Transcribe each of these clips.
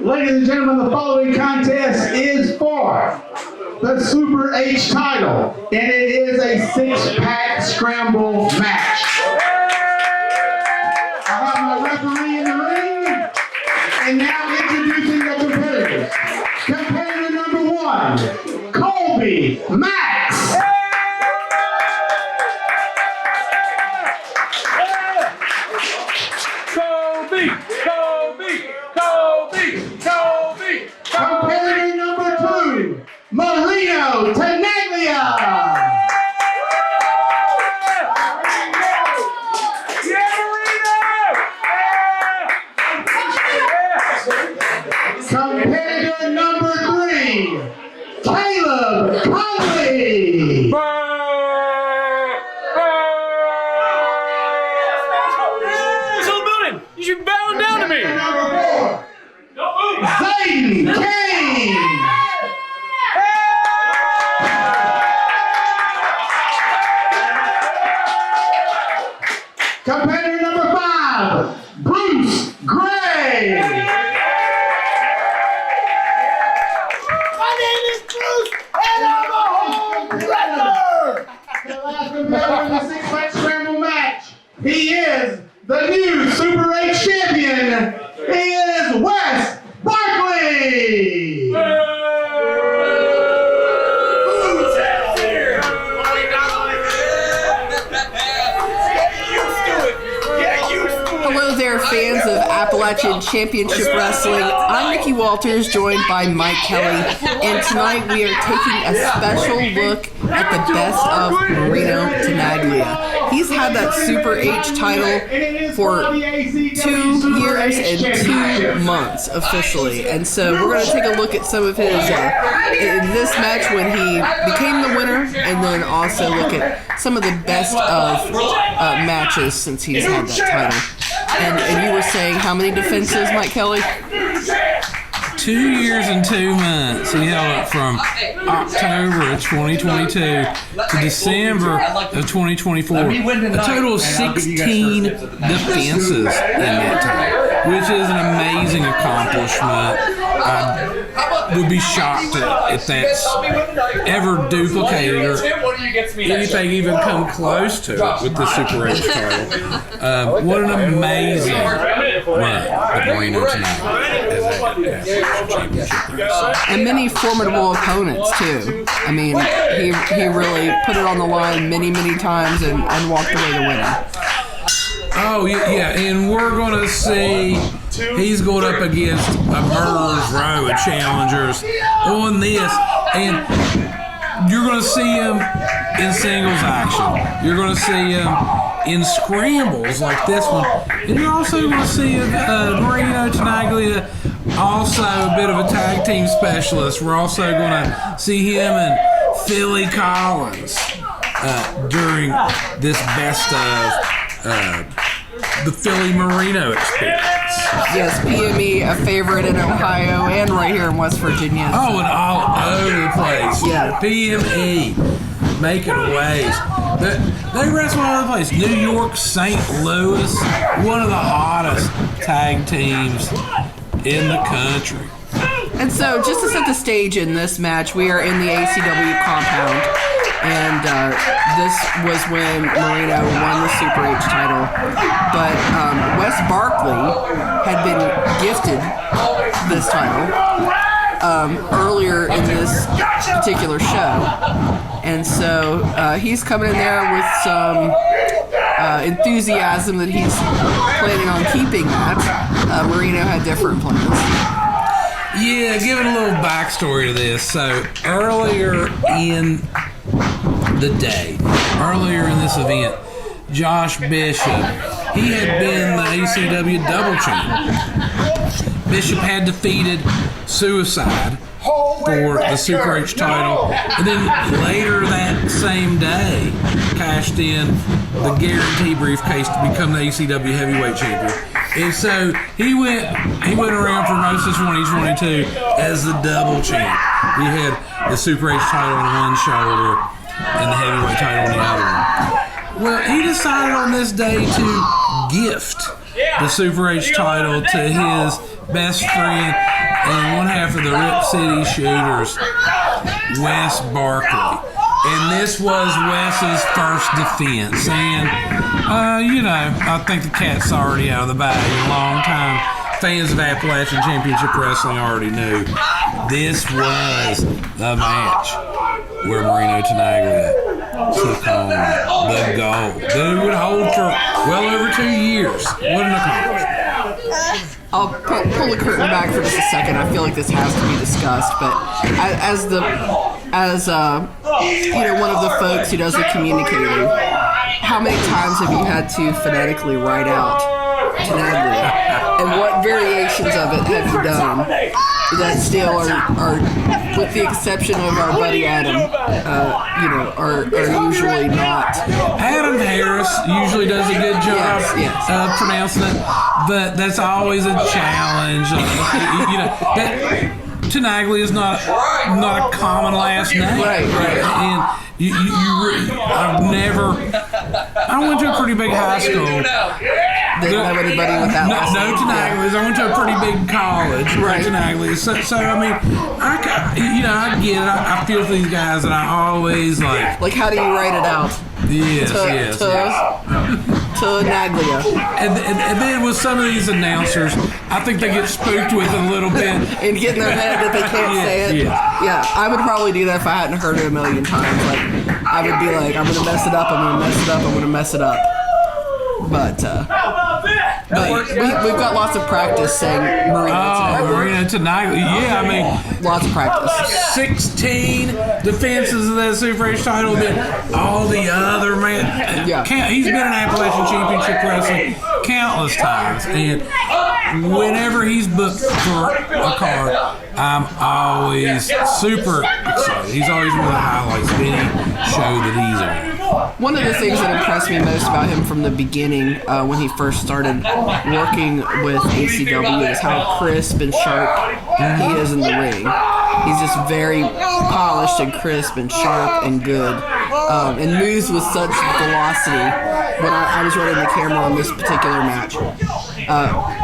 Ladies and gentlemen, the following contest is for the Super H title, and it is a 6-pack scramble match. I have my referee in the ring, and now introducing the competitors. Competitor number 1, Colby Max. Competitor number 2, Marino Tenaglia. Competitor number 3, Caleb Conley. You should bow down to me. Number 4, Zayden Kane. Competitor number 5, Bruce Gray. My name is Bruce, and I'm a home wrestler. The last competitor in the 6-pack scramble match. He is the new Super H champion. He is Wes Barkley. Hello there, fans of Appalachian Championship Wrestling. I'm Nikki Walters, joined by Mike Kelly, and tonight we are taking a special look at the best of Marino Tenaglia. He's had that Super H title for 2 years and 2 months officially, and so we're going to take a look at some of his in this match when he became the winner, and then also look at some of the best of matches since he's had that title. And you were saying how many defenses, Mike Kelly? 2 years and 2 months. He held it from October of 2022 to December of 2024. A total of 16 defenses in that time, which is an amazing accomplishment. I would be shocked if that's ever duplicated or anything even come close to it with the Super H title. What an amazing run that Marino tonight has had. And many formidable opponents too. I mean, he really put it on the line many times and walked away the winner. Oh yeah, and we're gonna see he's going up against a murderer's row of challengers on this, and you're gonna see him in singles action. You're gonna see him in scrambles like this one, and you're also gonna see Marino Tenaglia, also a bit of a tag team specialist. We're also gonna see him and Philly Collins during this best of the Philly Marino experience. Yes, PME, a favorite in Ohio and right here in West Virginia. Oh, and all over the place. Yeah. PME, making waves. They wrestle all over the place. New York, St. Louis, one of the hottest tag teams in the country. And so, just to set the stage in this match, we are in the ACW compound, and this was when Marino won the Super H title. But Wes Barkley had been gifted this title earlier in this particular show, and so he's coming in there with some enthusiasm that he's planning on keeping that. Marino had different plans. Yeah, giving a little backstory to this. So earlier in the day, earlier in this event, Josh Bishop, he had been the ACW double champ. Bishop had defeated Suicide for the Super H title, and then later that same day cashed in the guarantee briefcase to become the ACW heavyweight champion. And so he went around for most of 2022 as the double champ. He had the Super H title on one shoulder and the heavyweight title on the other one. Well, he decided on this day to gift the Super H title to his best friend and one half of the Rip City Shooters, Wes Barkley. And this was Wes's first defense. And, I think the cat's already out of the bag. A long time fans of Appalachian Championship Wrestling already knew this was the match where Marino Tenaglia took home the gold. That it would hold for well over 2 years. What an accomplishment. I'll pull the curtain back for just a second. I feel like this has to be discussed, but as one of the folks who does the communicating, how many times have you had to phonetically write out Tenaglia? And what variations of it have you done that still are with the exception of our buddy Adam, are usually not? Adam Harris usually does a good job yes. Pronouncing it, but that's always a challenge. Tenaglia is not a common last name. Right. And I went to a pretty big high school. Didn't have anybody with that last name. No Tenaglias. I went to a pretty big college. Right. Tenaglias. So I mean, I get it. I feel for these guys, and I always like. Like, how do you write it out? Yes. Tenaglia. And then with some of these announcers, I think they get spooked with a little bit. And get in their head that they can't say it. Yeah, I would probably do that if I hadn't heard it a million times. Like, I would be like, I'm going to mess it up, I'm going to mess it up, I'm going to mess it up. But we've got lots of practice saying Marino Tenaglia. Marino Tenaglia. Yeah, I mean, lots of practice. 16 defenses of that Super H title. Then all the other he's been in Appalachian Championship Wrestling countless times, and whenever he's booked for a card, I'm always super excited. He's always one of the highlights of any show that he's on. One of the things that impressed me most about him from the beginning, when he first started working with ACW, is how crisp and sharp he is in the ring. He's just very polished and crisp and sharp and good, and moves with such velocity. When I was running the camera on this particular match,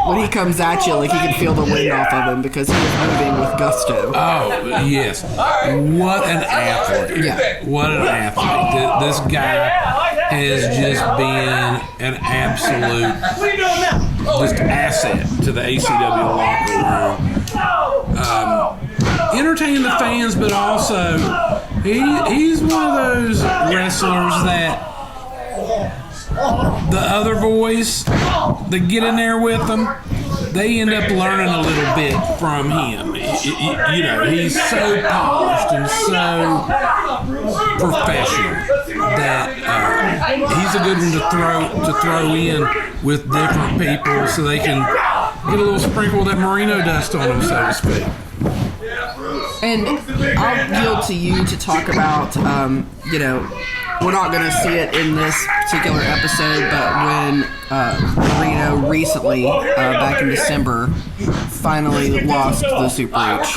when he comes at you, like, you can feel the wind off of him because he was moving with gusto. Oh, yes. What an athlete. Yeah. What an athlete. This guy has just been an absolute just asset to the ACW locker room. Entertaining the fans, but also he's one of those wrestlers that the other boys that get in there with them, they end up learning a little bit from him. He's so polished and so professional that he's a good one to throw in with different people so they can get a little sprinkle of that Marino dust on them, so to speak. And I'll yield to you to talk about, we're not going to see it in this particular episode, but when Marino recently, back in December, finally lost the Super H.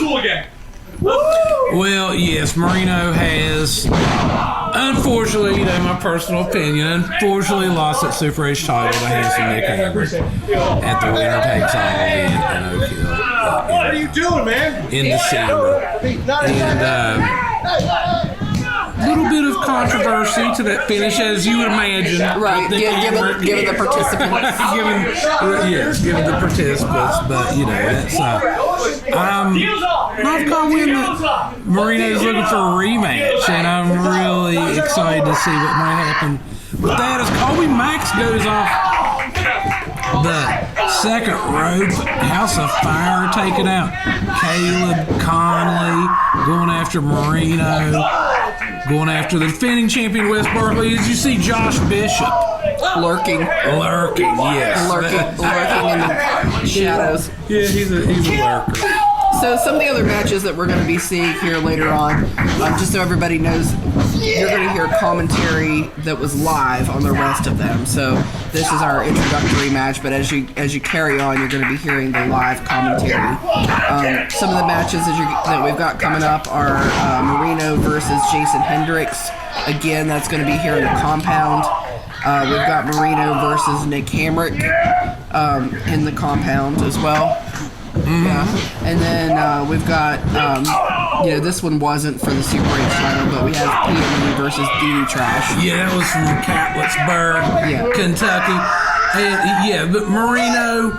Well, yes, Marino has, unfortunately, my personal opinion, unfortunately lost that Super H title to handsome Nick Hamrick at the Winner Takes All in Oak Hill. What are you doing, man? In December. And a little bit of controversy to that finish, as you would imagine. Right, given the participants. given the participants, but that's I've caught wind that Marino's looking for a rematch, and I'm really excited to see what might happen with that as Colby Max goes off the second rope. House of Fire taken out. Caleb Conley going after Marino. Going after the defending champion Wes Barkley. As you see Josh Bishop lurking, yes, lurking in the shadows. Yeah, he's a lurker. So some of the other matches that we're going to be seeing here later on, just so everybody knows, you're going to hear commentary that was live on the rest of them. So this is our introductory match, but as you carry on, you're going to be hearing the live commentary. Some of the matches that we've got coming up are Marino versus Jason Hendrix. Again, that's going to be here in the compound. We've got Marino versus Nick Hamrick in the compound as well. Yeah. And then we've got, this one wasn't for the Super 8 title, but we have PME versus DDTrash. Yeah, that was from Catlettsburg, Kentucky. And but Marino,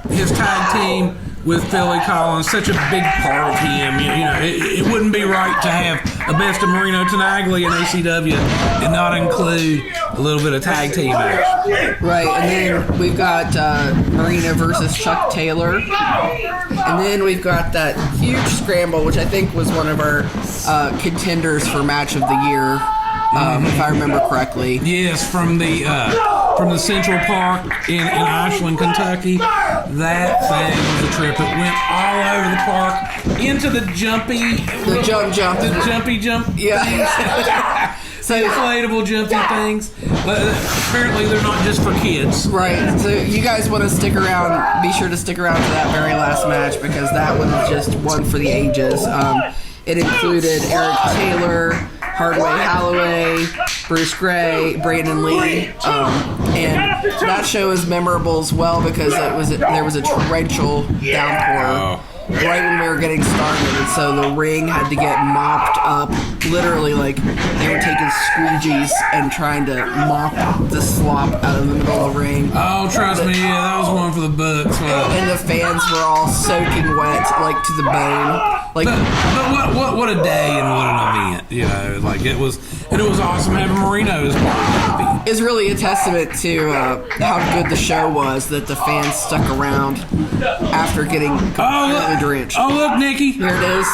his tag team with Philly Collins, such a big part of him. It wouldn't be right to have a best of Marino Tenaglia in ACW and not include a little bit of tag team action. Right, and then we've got Marino versus Chuck Taylor. And then we've got that huge scramble, which I think was one of our contenders for match of the year, if I remember correctly. Yes, from the Central Park in Ashland, Kentucky. That thing was a trip. It went all over the park into the jumpy jump. Yeah. So inflatable jumpy things. Apparently they're not just for kids. Right. So you guys want to stick around, be sure to stick around to that very last match, because that one is just one for the ages. It included Eric Taylor, Hardway Holloway, Bruce Gray, Brandon Lee, and that show is memorable as well because there was a torrential downpour right when we were getting started, and so the ring had to get mopped up. Literally, like they were taking squeegees and trying to mop the slop out of the middle of the ring. Oh, trust me, yeah, that was one for the books. And the fans were all soaking wet, like to the bone. Like, but what a day and what an event! Like it was awesome having Marino as part of the event. It's really a testament to how good the show was that the fans stuck around after getting completely drenched. Oh, look, Nikki. Here it is.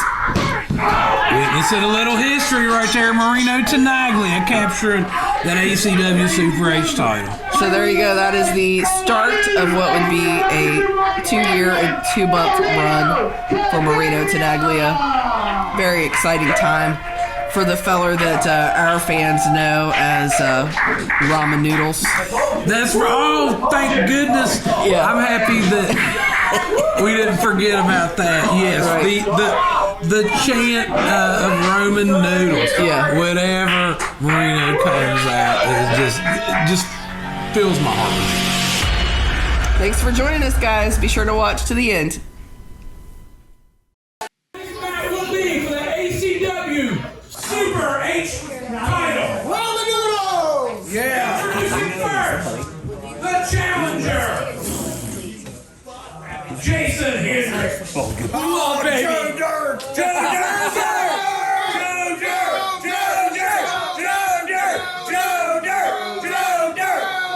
Witnessing a little history right there. Marino Tenaglia capturing that ACW Super H title. So there you go. That is the start of what would be a 2-year and 2-month run for Marino Tenaglia. Very exciting time for the feller that our fans know as Ramen Noodles. That's thank goodness. Yeah. I'm happy that we didn't forget about that. Yes, right. the chant of Roman noodles. Yeah. Whenever Marino comes out, it just fills my heart. Thanks for joining us, guys. Be sure to watch to the end. That will be for the ACW Super H title. Roman noodles! Yeah. Introducing first, the challenger, Jason Hendrix. Come on, baby. Joe Dirt.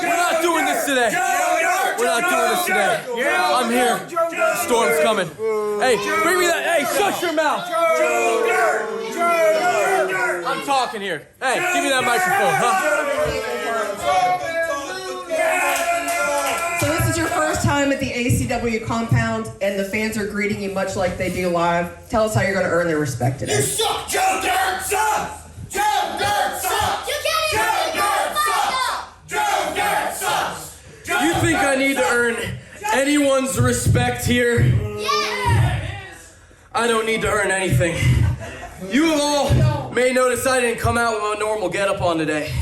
We're not doing this today. I'm here. Storm's coming. Hey, bring me that. Hey, shut your mouth. I'm talking here. Hey, give me that microphone, So this is your first time at the ACW compound, and the fans are greeting you much like they do live. Tell us how you're going to earn their respect today. You suck! Joe Dirt sucks! Joe Dirt sucks! You can't even Joe Dirt sucks! You think I need to earn anyone's respect here? Yes! I don't need to earn anything. You have all may notice I didn't come out with my normal getup on today.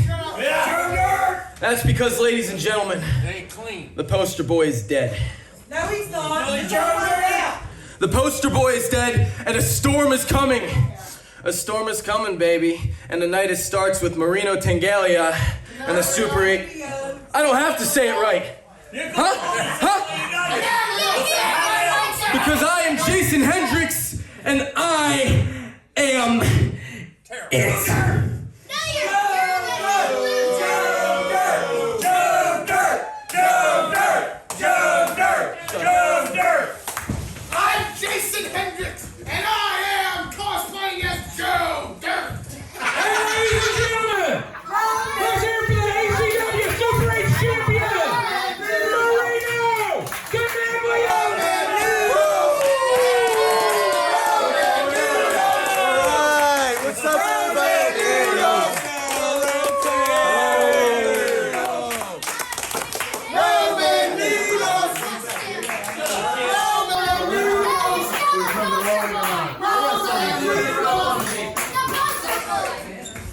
That's because, ladies and gentlemen, the poster boy is dead. No, he's not. The poster boy is dead, and a storm is coming. A storm is coming, baby. And the night it starts with Marino Tenaglia and the Super 8. I don't have to say it right. Huh? Because I am Jason Hendrix, and I am it. I'm Jason Hendrix, and I am cosplaying as Joe Dirt. Hey, ladies and gentlemen, let's hear for the ACW Super H champion, Marino Tenaglia. What's up, everybody? Roman noodles.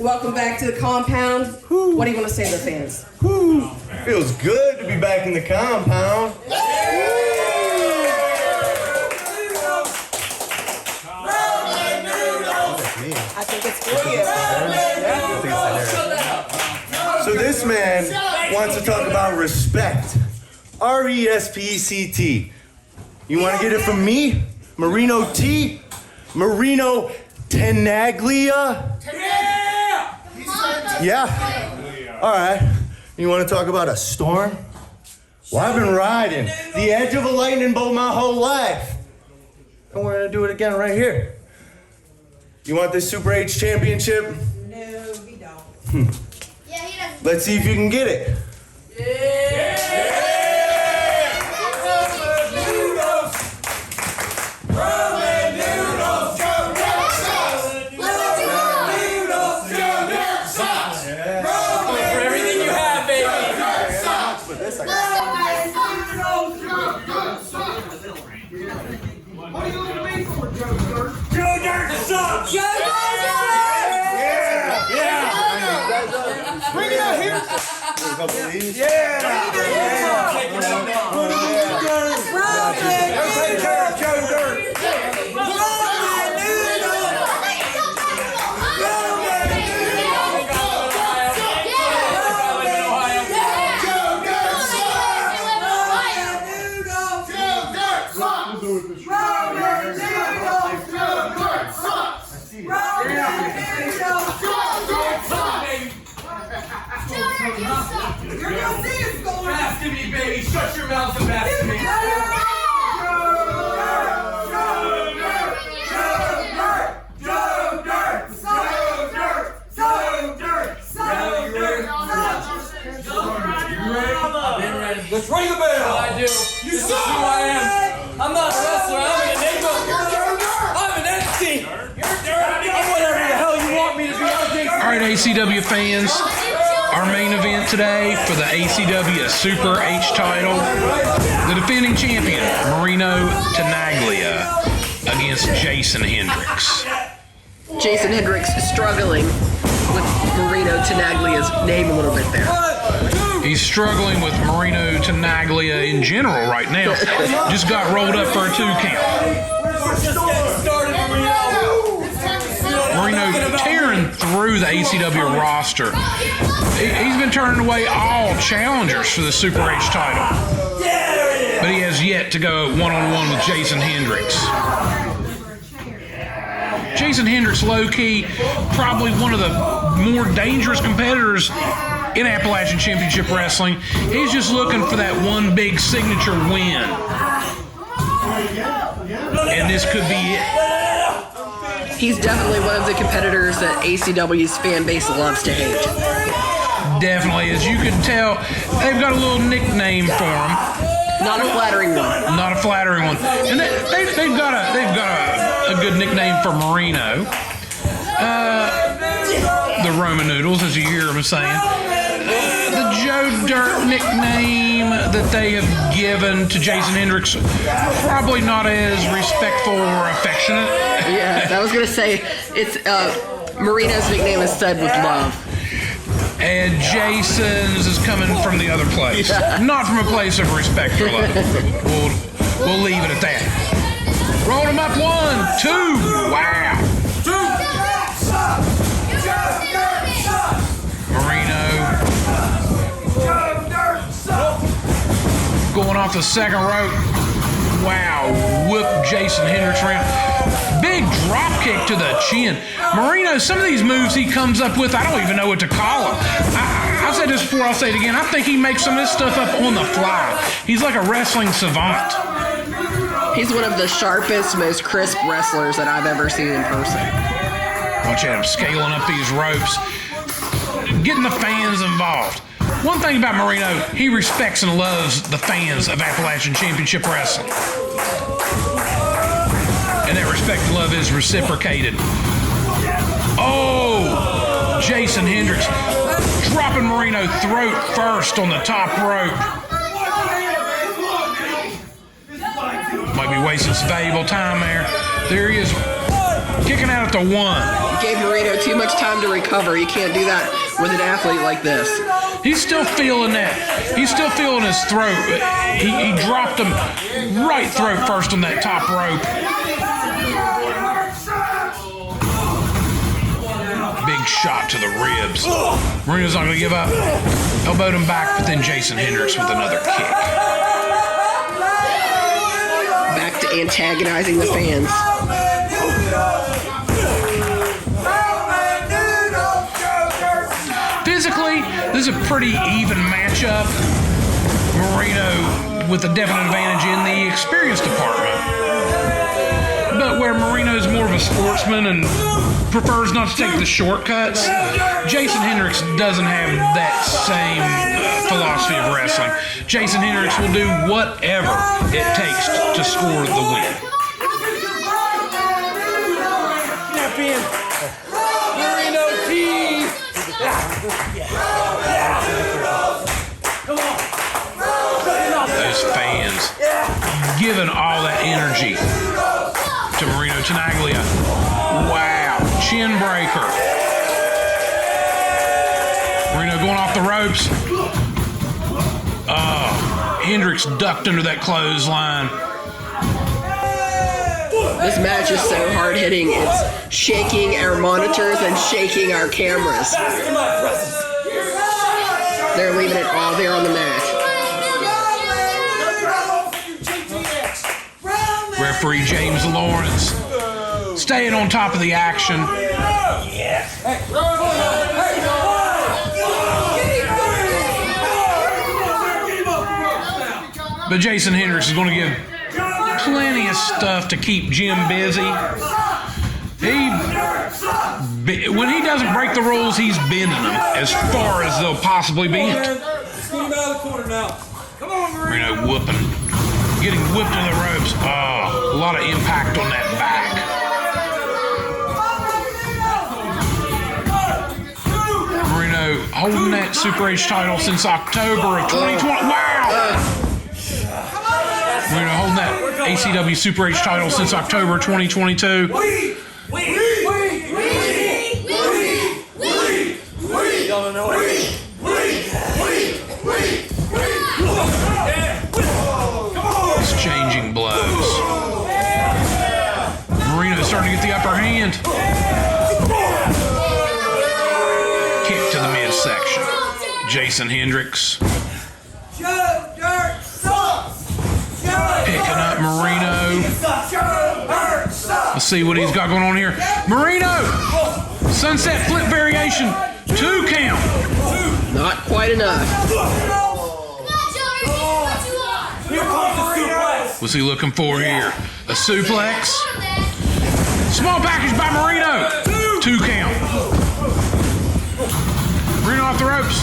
Welcome back to the compound. What do you want to say to the fans? Feels good to be back in the compound. I think it's for you. So this man wants to talk about respect. R-E-S-P-E-C-T. You want to get it from me? Marino T? Marino Tenaglia? Yeah? Alright. You want to talk about a storm? Well, I've been riding the edge of a lightning bolt my whole life. And we're going to do it again right here. You want this Super H Championship? No, we don't. Yeah, he doesn't. Let's see if you can get it. For everything you have, baby. Bring it out here. A couple of these. Yeah. Take care of Joe Dirt. Pass to me, baby. Shut your mouth and pass to me. Let's ring the bell. I do. This is who I am. I'm not a wrestler. I'm an enigma. I'm an entity. I'm whatever the hell you want me to be. All right, ACW fans, our main event today for the ACW Super H title, the defending champion, Marino Tenaglia, against Jason Hendrix. Jason Hendrix struggling with Marino Tenaglia's name a little bit there. He's struggling with Marino Tenaglia in general right now. Just got rolled up for a 2 count. Marino tearing through the ACW roster. He's been turning away all challengers for the Super H title. But he has yet to go one-on-one with Jason Hendrix. Jason Hendrix, low-key, probably one of the more dangerous competitors in Appalachian Championship Wrestling. He's just looking for that one big signature win. And this could be it. He's definitely one of the competitors that ACW's fan base loves to hate. Definitely, as you can tell, they've got a little nickname for him. Not a flattering one. Not a flattering one. And they've got a good nickname for Marino. The Roman Noodles, as you hear him saying. The Joe Dirt nickname that they have given to Jason Hendrix, probably not as respectful or affectionate. Yeah, I was going to say, it's Marino's nickname is said with love. And Jason's is coming from the other place. Not from a place of respect or love. We'll leave it at that. Rolled him up 1, 2. Wow. Marino going off the second rope. Wow. Whoop Jason Hendrix around. Big drop kick to the chin. Marino, some of these moves he comes up with, I don't even know what to call them. I've said this before, I'll say it again. I think he makes some of this stuff up on the fly. He's like a wrestling savant. He's one of the sharpest, most crisp wrestlers that I've ever seen in person. Watch out, him scaling up these ropes, getting the fans involved. One thing about Marino, he respects and loves the fans of Appalachian Championship Wrestling. And that respect and love is reciprocated. Oh, Jason Hendrix dropping Marino throat first on the top rope. Might be wasting some valuable time there. There he is, kicking out at the 1. Gave Marino too much time to recover. You can't do that with an athlete like this. He's still feeling that. He's still feeling his throat. He dropped him right throat first on that top rope. big shot to the ribs. Marino's not going to give up. Elbowed him back, but then Jason Hendrix with another kick. Back to antagonizing the fans. Physically, this is a pretty even matchup. Marino with a definite advantage in the experience department. But where Marino's more of a sportsman and prefers not to take the shortcuts, Jason Hendrix doesn't have that same philosophy of wrestling. Jason Hendrix will do whatever it takes to score the win. Marino T. Those fans giving all that energy to Marino Tenaglia. Wow, chin breaker. Marino going off the ropes. Hendrix ducked under that clothesline. This match is so hard hitting, it's shaking our monitors and shaking our cameras. They're leaving it all there on the mat. Referee James Lawrence staying on top of the action. But Jason Hendrix is going to give plenty of stuff to keep Jim busy. When he doesn't break the rules, he's bending them as far as they'll possibly bend. Marino whooping, getting whipped to the ropes. Oh, a lot of impact on that back. Marino holding that Super H title since October of 2020. Wow! Marino holding that ACW Super H title since October 2022. Exchanging blows. Marino's starting to get the upper hand. Kick to the midsection. Jason Hendrix picking up Marino. Let's see what he's got going on here. Marino! Sunset flip variation. 2 count. Not quite enough. What's he looking for here? A suplex. Small package by Marino. 2 count. Marino off the ropes.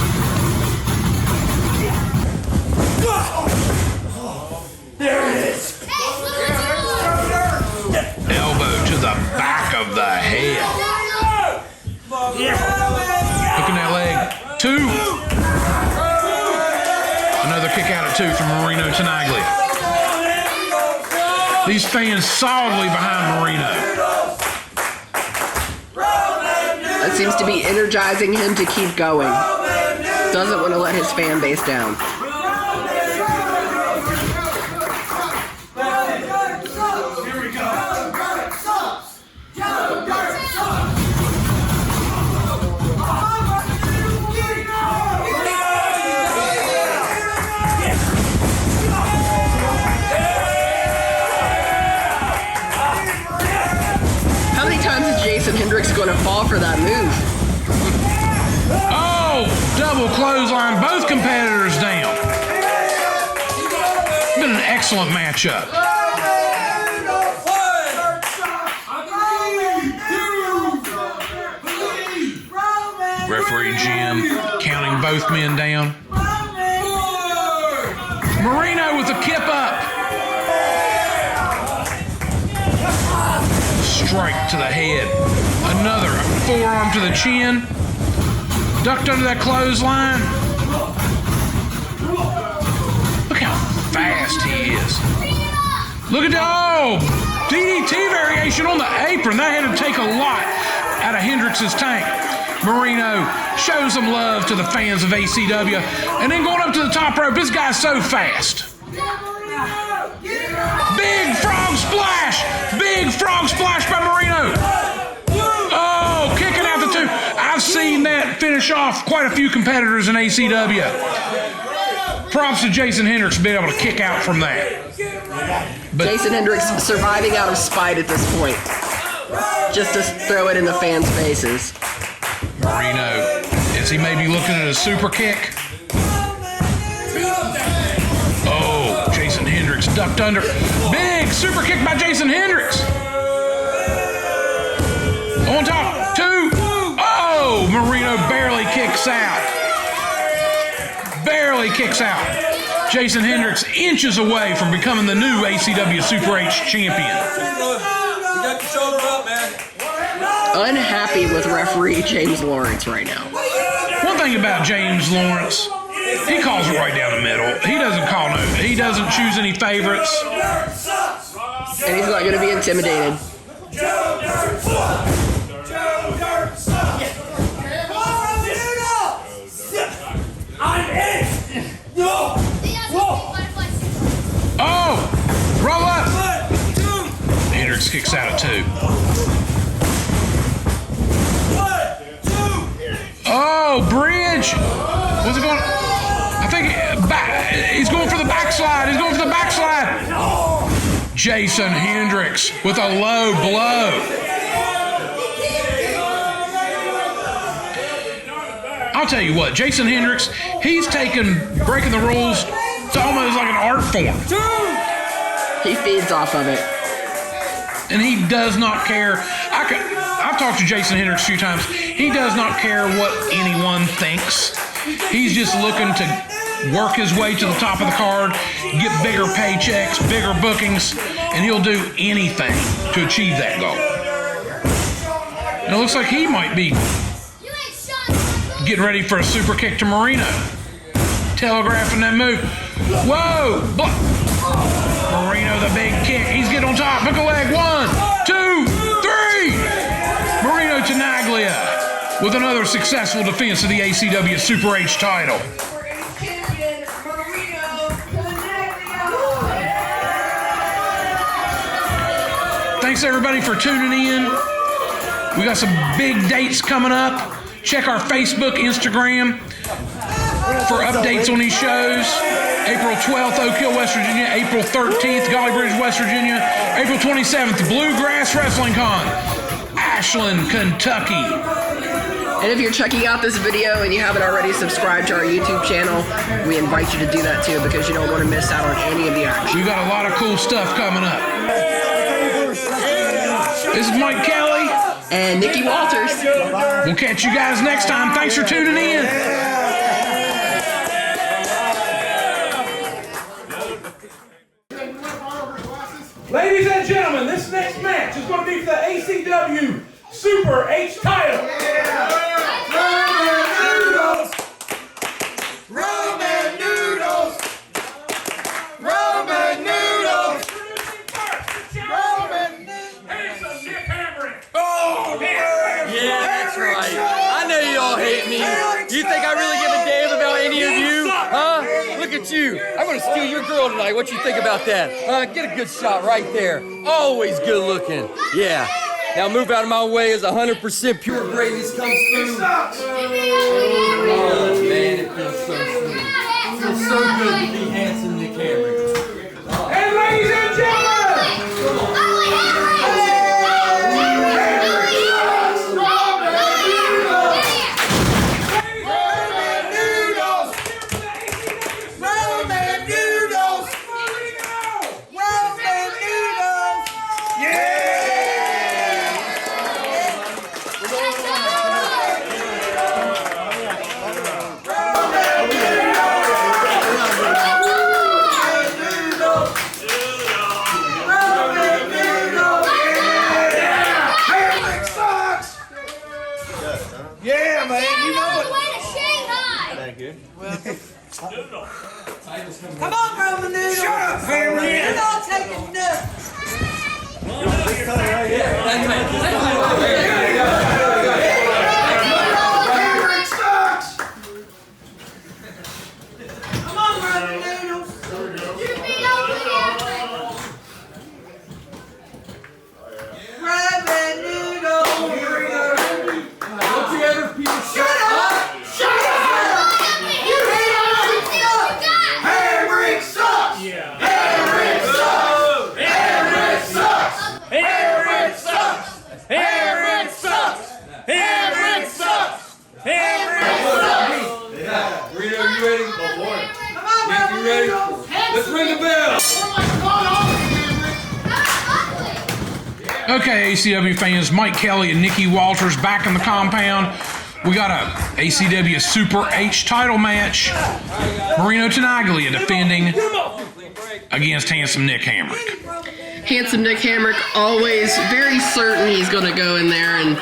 There it is. Elbow to the back of the head. Hooking that leg. 2. Another kick out at 2 from Marino Tenaglia. These fans solidly behind Marino. That seems to be energizing him to keep going. Doesn't want to let his fan base down. How many times is Jason Hendrix going to fall for that move? Oh, double clothesline, both competitors down. Been an excellent matchup. Referee Jim counting both men down. Marino with a kip up. Strike to the head. Another forearm to the chin. Ducked under that clothesline. Look how fast he is. Look at the DDT variation on the apron. That had to take a lot out of Hendrix's tank. Marino shows some love to the fans of ACW. And then going up to the top rope, this guy's so fast. Big frog splash! Big frog splash by Marino. Oh, kicking out the 2. I've seen that finish off quite a few competitors in ACW. Props to Jason Hendrix being able to kick out from that. But Jason Hendrix surviving out of spite at this point. Just to throw it in the fans' faces. Marino, is he maybe looking at a super kick? Oh, Jason Hendrix ducked under. Big super kick by Jason Hendrix. On top, 2. Oh, Marino barely kicks out. Barely kicks out. Jason Hendrix inches away from becoming the new ACW Super H champion. Unhappy with referee James Lawrence right now. One thing about James Lawrence, he calls it right down the middle. He doesn't call no. He doesn't choose any favorites. And he's not going to be intimidated. Oh! Roll up! Hendrix kicks out at 2. Oh, bridge! What's it going? I think he's going for the backslide. He's going for the backslide. Jason Hendrix with a low blow. I'll tell you what, Jason Hendrix, he's taken breaking the rules to almost like an art form. He feeds off of it. And he does not care. I've talked to Jason Hendrix a few times. He does not care what anyone thinks. He's just looking to work his way to the top of the card, get bigger paychecks, bigger bookings, and he'll do anything to achieve that goal. And it looks like he might be getting ready for a super kick to Marino. Telegraphing that move. Whoa! Marino, the big kick. He's getting on top. Hook a leg. 1, 2, 3. Marino Tenaglia with another successful defense of the ACW Super H title. Thanks everybody for tuning in. We got some big dates coming up. Check our Facebook, Instagram for updates on these shows. April 12th, Oak Hill, West Virginia. April 13th, Golly Bridge, West Virginia. April 27th, Bluegrass Wrestling Con, Ashland, Kentucky. And if you're checking out this video and you haven't already subscribed to our YouTube channel, we invite you to do that too because you don't want to miss out on any of the action. We got a lot of cool stuff coming up. This is Mike Kelly. And Nikki Walters. We'll catch you guys next time. Thanks for tuning in. Ladies and gentlemen, this next match is going to be for the ACW Super H title. Roman noodles! Roman noodles! Roman noodles! Oh, Yeah, that's right. I know you all hate me. You think I really give a damn about any of you? Huh? Look at you. I'm gonna steal your girl tonight. What you think about that? Get a good shot right there. Always good looking. Yeah. Now move out of my way as 100% pure greatness comes through. Oh man, it feels so sweet. It feels so good to be handsome Nick Hamrick. and ladies and gentlemen, Yeah, man, you know it. Come on, Roman noodles. Shut up, Hamrick. You're not taking nothing. Hamrick sucks. Come on, Roman noodles. Roman noodles. Don't you ever people shut Nick, you ready? Let's ring the bell. Okay, ACW fans, Mike Kelly and Nikki Walters back in the compound. We got a ACW Super H title match. Marino Tenaglia defending against Handsome Nick Hamrick. Handsome Nick Hamrick, always very certain he's going to go in there and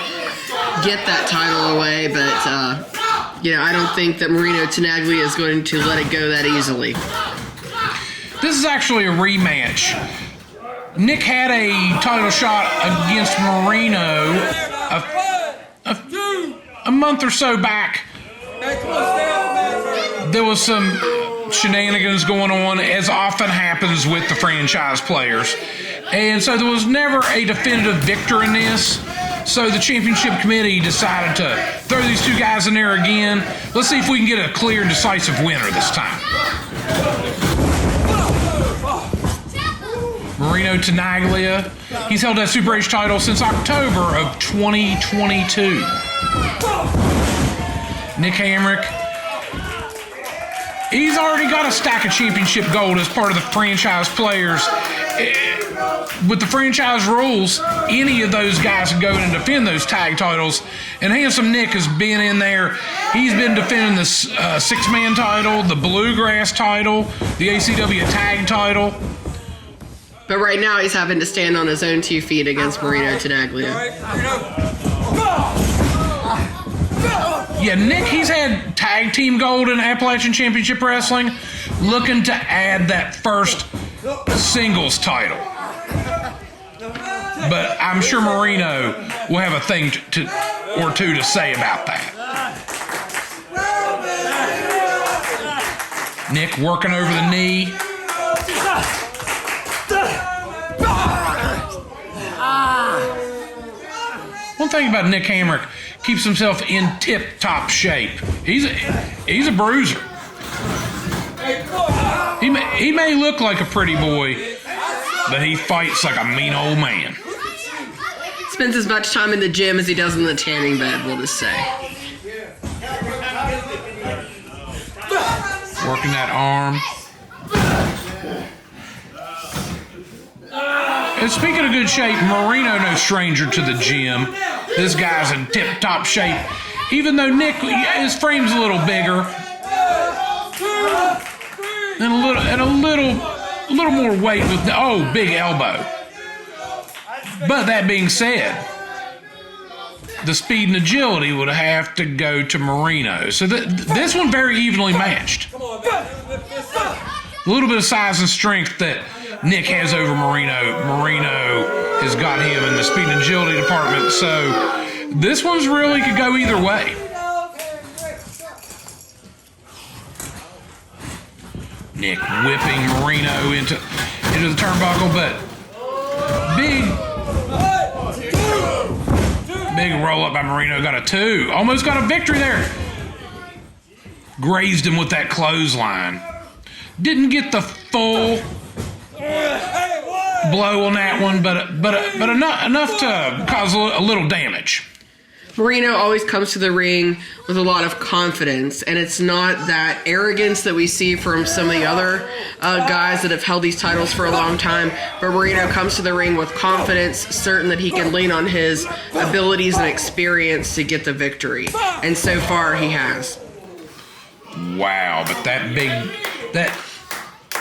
get that title away, but I don't think that Marino Tenaglia is going to let it go that easily. This is actually a rematch. Nick had a title shot against Marino a month or so back. There was some shenanigans going on, as often happens with the franchise players. And so there was never a definitive victor in this. So the championship committee decided to throw these two guys in there again. Let's see if we can get a clear, decisive winner this time. Marino Tenaglia, he's held that Super H title since October of 2022. Nick Hamrick, he's already got a stack of championship gold as part of the franchise players. With the franchise rules, any of those guys can go in and defend those tag titles. And Handsome Nick has been in there. He's been defending the six-man title, the Bluegrass title, the ACW tag title. But right now he's having to stand on his own 2 feet against Marino Tenaglia. Yeah, Nick, he's had tag team gold in Appalachian Championship Wrestling, looking to add that first singles title. But I'm sure Marino will have a thing or two to say about that. Nick working over the knee. One thing about Nick Hamrick, keeps himself in tip-top shape. He's a bruiser. He may look like a pretty boy, but he fights like a mean old man. Spends as much time in the gym as he does in the tanning bed, we'll just say. Working that arm. And speaking of good shape, Marino no stranger to the gym. This guy's in tip-top shape. Even though Nick, his frame's a little bigger. And a little more weight with big elbow. But that being said, the speed and agility would have to go to Marino. So this one very evenly matched. A little bit of size and strength that Nick has over Marino. Marino has got him in the speed and agility department. So this one's really could go either way. Nick whipping Marino into the turnbuckle, but big roll up by Marino. Got a 2. Almost got a victory there. Grazed him with that clothesline. Didn't get the full blow on that one, but enough to cause a little damage. Marino always comes to the ring with a lot of confidence, and it's not that arrogance that we see from some of the other guys that have held these titles for a long time, but Marino comes to the ring with confidence, certain that he can lean on his abilities and experience to get the victory, and so far he has. Wow, but that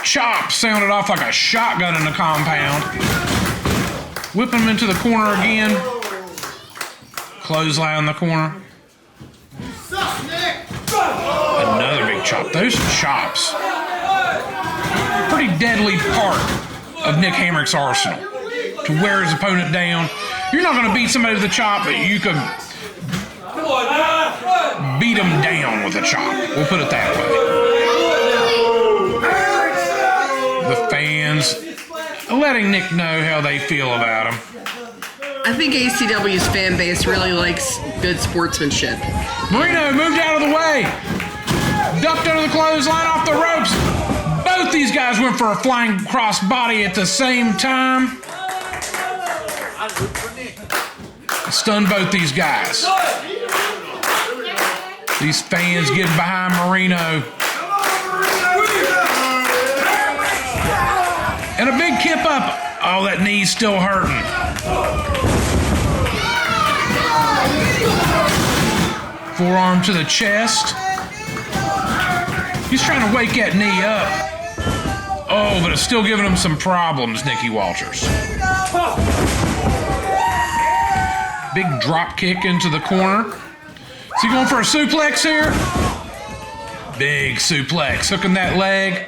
chop sounded off like a shotgun in the compound. Whip him into the corner again. Clothesline in the corner. Another big chop. Those chops. Pretty deadly part of Nick Hamrick's arsenal. To wear his opponent down. You're not going to beat somebody with a chop, but you can beat them down with a chop. We'll put it that way. The fans letting Nick know how they feel about him. I think ACW's fan base really likes good sportsmanship. Marino moved out of the way. Ducked under the clothesline off the ropes. Both these guys went for a flying crossbody at the same time. Stunned both these guys. These fans getting behind Marino. up. Oh, that knee's still hurting. Forearm to the chest. He's trying to wake that knee up. Oh, but it's still giving him some problems, Nicky Walters. Big drop kick into the corner. Is he going for a suplex here? Big suplex, hooking that leg.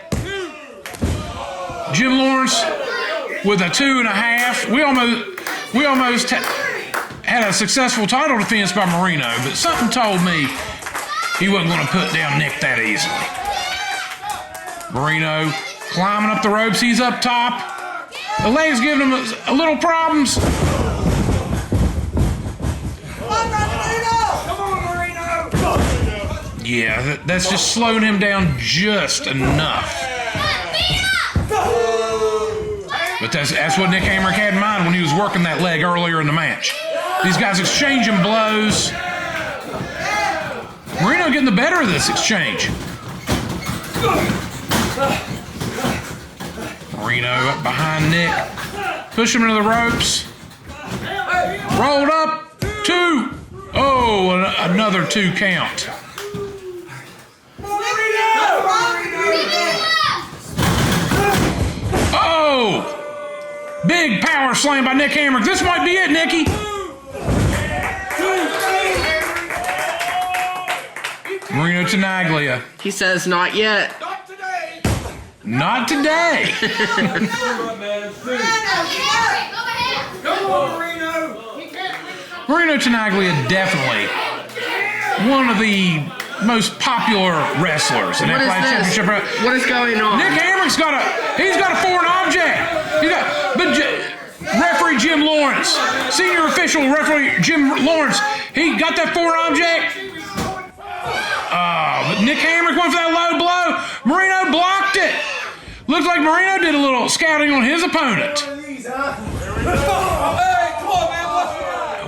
Jim Lawrence with a 2.5. We almost had a successful title defense by Marino, but something told me he wasn't going to put down Nick that easily. Marino climbing up the ropes. He's up top. The leg's giving him a little problems. Yeah, that's just slowing him down just enough. But that's what Nick Hamrick had in mind when he was working that leg earlier in the match. These guys exchanging blows. Marino getting the better of this exchange. Marino up behind Nick. Push him into the ropes. Rolled up. 2. Oh, another 2 count. Oh! Big power slam by Nick Hamrick. This might be it, Nicky. Marino Tenaglia. He says, not yet. Not today. Marino Tenaglia definitely one of the most popular wrestlers in Appalachian Championship Wrestling. What is going on? Nick Hamrick's got a foreign object. Referee Jim Lawrence, senior official referee Jim Lawrence, he got that foreign object. But Nick Hamrick went for that low blow. Marino blocked it. Looks like Marino did a little scouting on his opponent.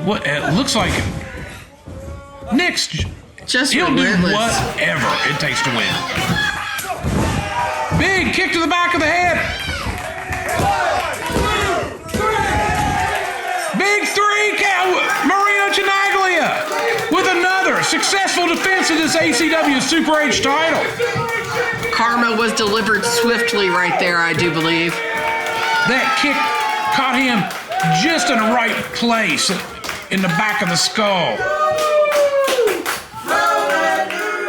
What it looks like Nick's he'll do whatever it takes to win. Big kick to the back of the head. Big 3 count. Marino Tenaglia with another successful defense of this ACW Super H title. Karma was delivered swiftly right there, I do believe. That kick caught him just in the right place in the back of the skull.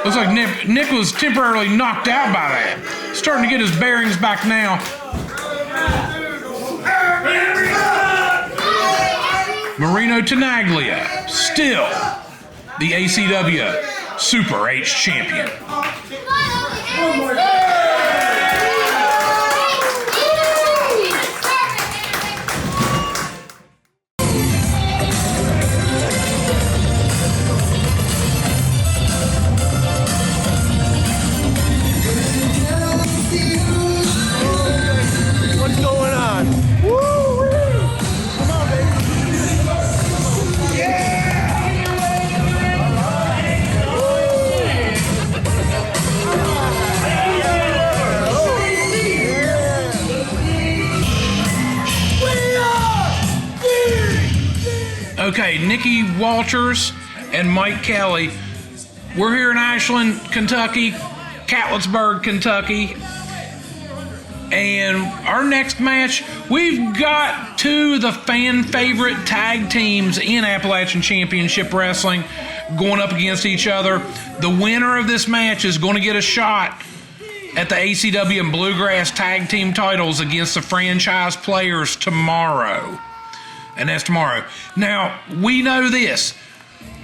Looks like Nick was temporarily knocked out by that. Starting to get his bearings back now. Marino Tenaglia, still the ACW Super H champion. What's going on? Woo! Come on, baby. Okay, Nicky Walters and Mike Kelly. We're here in Ashland, Kentucky, Catlettsburg, Kentucky. And our next match, we've got 2 of the fan favorite tag teams in Appalachian Championship Wrestling going up against each other. The winner of this match is going to get a shot at the ACW and Bluegrass tag team titles against the franchise players tomorrow. And that's tomorrow. Now, we know this.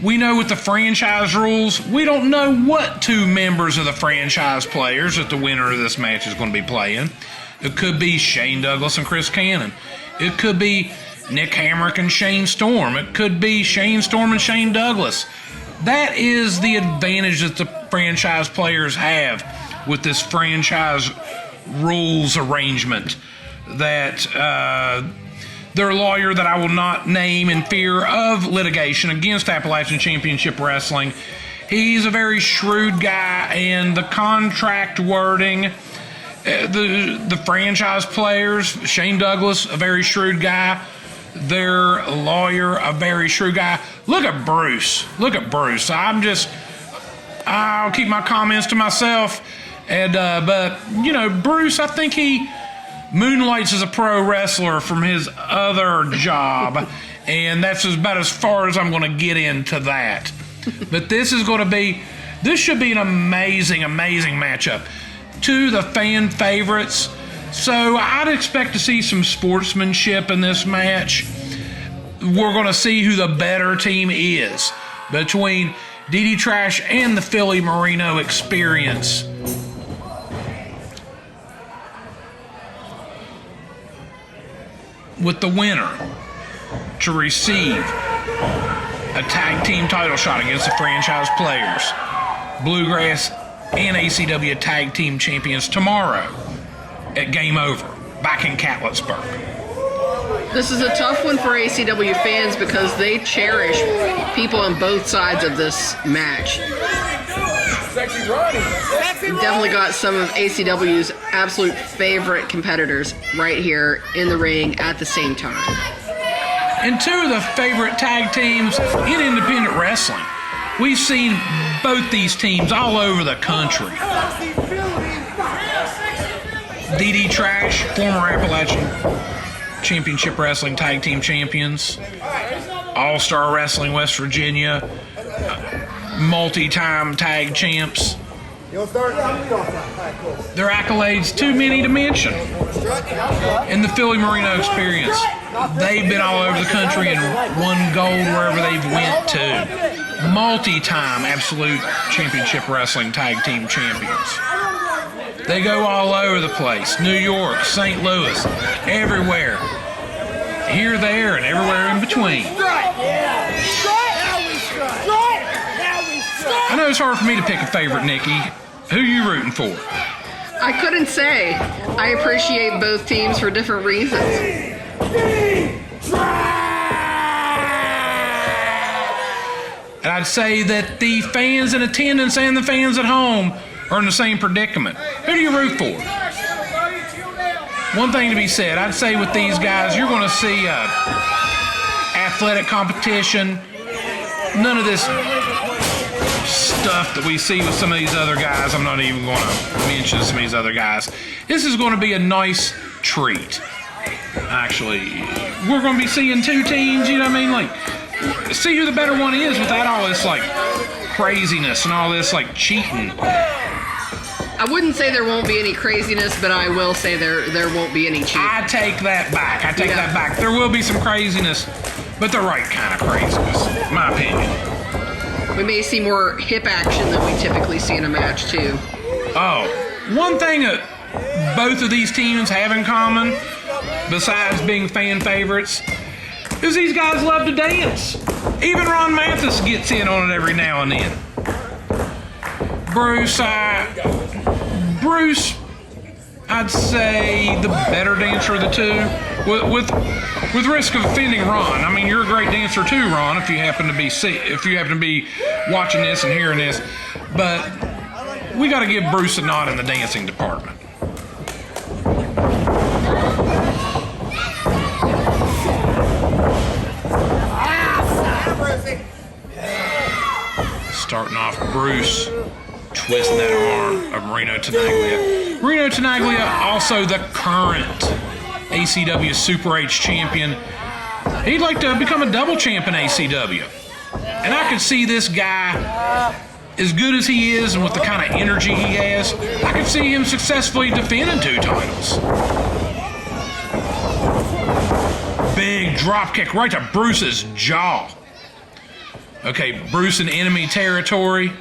We know with the franchise rules, we don't know what 2 members of the franchise players that the winner of this match is going to be playing. It could be Shane Douglas and Chris Cannon. It could be Nick Hamrick and Shane Storm. It could be Shane Storm and Shane Douglas. That is the advantage that the franchise players have with this franchise rules arrangement that their lawyer, that I will not name in fear of litigation against Appalachian Championship Wrestling, he's a very shrewd guy, and the contract wording The franchise players, Shane Douglas, a very shrewd guy. Their lawyer, a very shrewd guy. Look at Bruce. I'll keep my comments to myself. But Bruce, I think he moonlights as a pro wrestler from his other job, and that's about as far as I'm going to get into that. But this should be an amazing matchup. Two of the fan favorites. So I'd expect to see some sportsmanship in this match. We're going to see who the better team is between DDTrash and the Philly Marino Experience. With the winner to receive a tag team title shot against the franchise players, Bluegrass and ACW tag team champions tomorrow at Game Over, back in Catlettsburg. This is a tough one for ACW fans because they cherish people on both sides of this match. We've definitely got some of ACW's absolute favorite competitors right here in the ring at the same time. And two of the favorite tag teams in independent wrestling. We've seen both these teams all over the country. DDTrash, former Appalachian Championship Wrestling tag team champions, All-Star Wrestling West Virginia, multi-time tag champs. Their accolades too many to mention. In the Philly Marino Experience, they've been all over the country and won gold wherever they've went to. Multi-time Absolute Championship Wrestling tag team champions. They go all over the place. New York, St. Louis, everywhere. Here, there, and everywhere in between. I know it's hard for me to pick a favorite, Nikki. Who you rooting for? I couldn't say. I appreciate both teams for different reasons. And I'd say that the fans in attendance and the fans at home are in the same predicament. Who do you root for? One thing to be said, I'd say with these guys, you're going to see athletic competition. None of this stuff that we see with some of these other guys. I'm not even going to mention some of these other guys. This is going to be a nice treat. Actually, we're going to be seeing two teams, you know what I mean? Like, see who the better one is without all this, like, craziness and all this, like, cheating. I wouldn't say there won't be any craziness, but I will say there won't be any cheating. I take that back. That back. There will be some craziness, but the right kind of craziness, in my opinion. We may see more hip action than we typically see in a match, too. Oh, one thing that both of these teams have in common, besides being fan favorites, is these guys love to dance. Even Ron Mathis gets in on it every now and then. Bruce, I'd say the better dancer of the two, with risk of offending Ron. I mean, you're a great dancer too, Ron. If you happen to be watching this and hearing this, but we got to give Bruce a nod in the dancing department. Starting off, Bruce twisting that arm of Marino Tenaglia. Marino Tenaglia, also the current ACW Super H champion. He'd like to become a double champ in ACW. And I could see this guy, as good as he is and with the kind of energy he has, I could see him successfully defending two titles. Big drop kick right to Bruce's jaw. Okay, Bruce in enemy territory.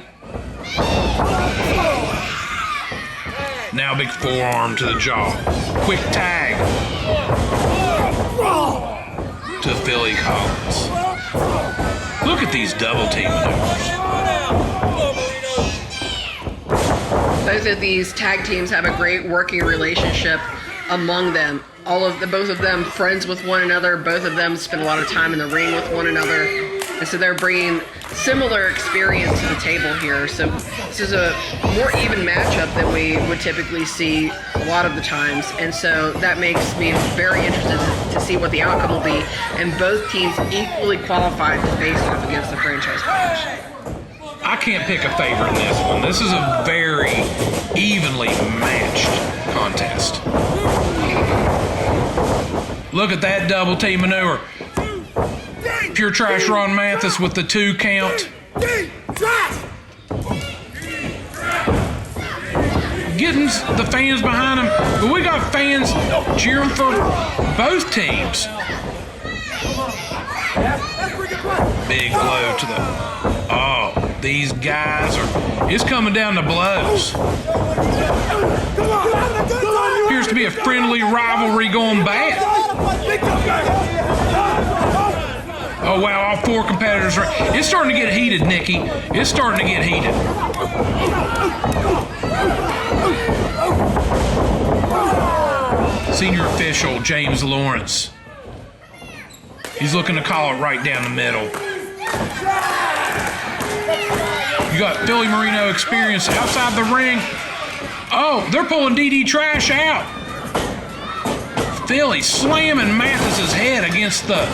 Now big forearm to the jaw. Quick tag to Philly Collins. Look at these double team maneuvers. Both of these tag teams have a great working relationship among them. Both of them friends with one another. Both of them spend a lot of time in the ring with one another. And so they're bringing similar experience to the table here. So this is a more even matchup than we would typically see a lot of the times. And so that makes me very interested to see what the outcome will be. And both teams equally qualified to face off against the franchise players. I can't pick a favorite in this one. This is a very evenly matched contest. Look at that double team maneuver. Pure Trash Ron Mathis with the 2 count. Getting the fans behind him, but we got fans cheering for both teams. Big blow to the... Oh, these guys are... It's coming down to blows. Appears to be a friendly rivalry going bad. Oh, wow, all 4 competitors are... It's starting to get heated, Nikki. It's starting to get heated. Senior official, James Lawrence. He's looking to call it right down the middle. You got Philly Marino experience outside the ring. Oh, they're pulling DDTrash out. Philly slamming Mathis's head against the...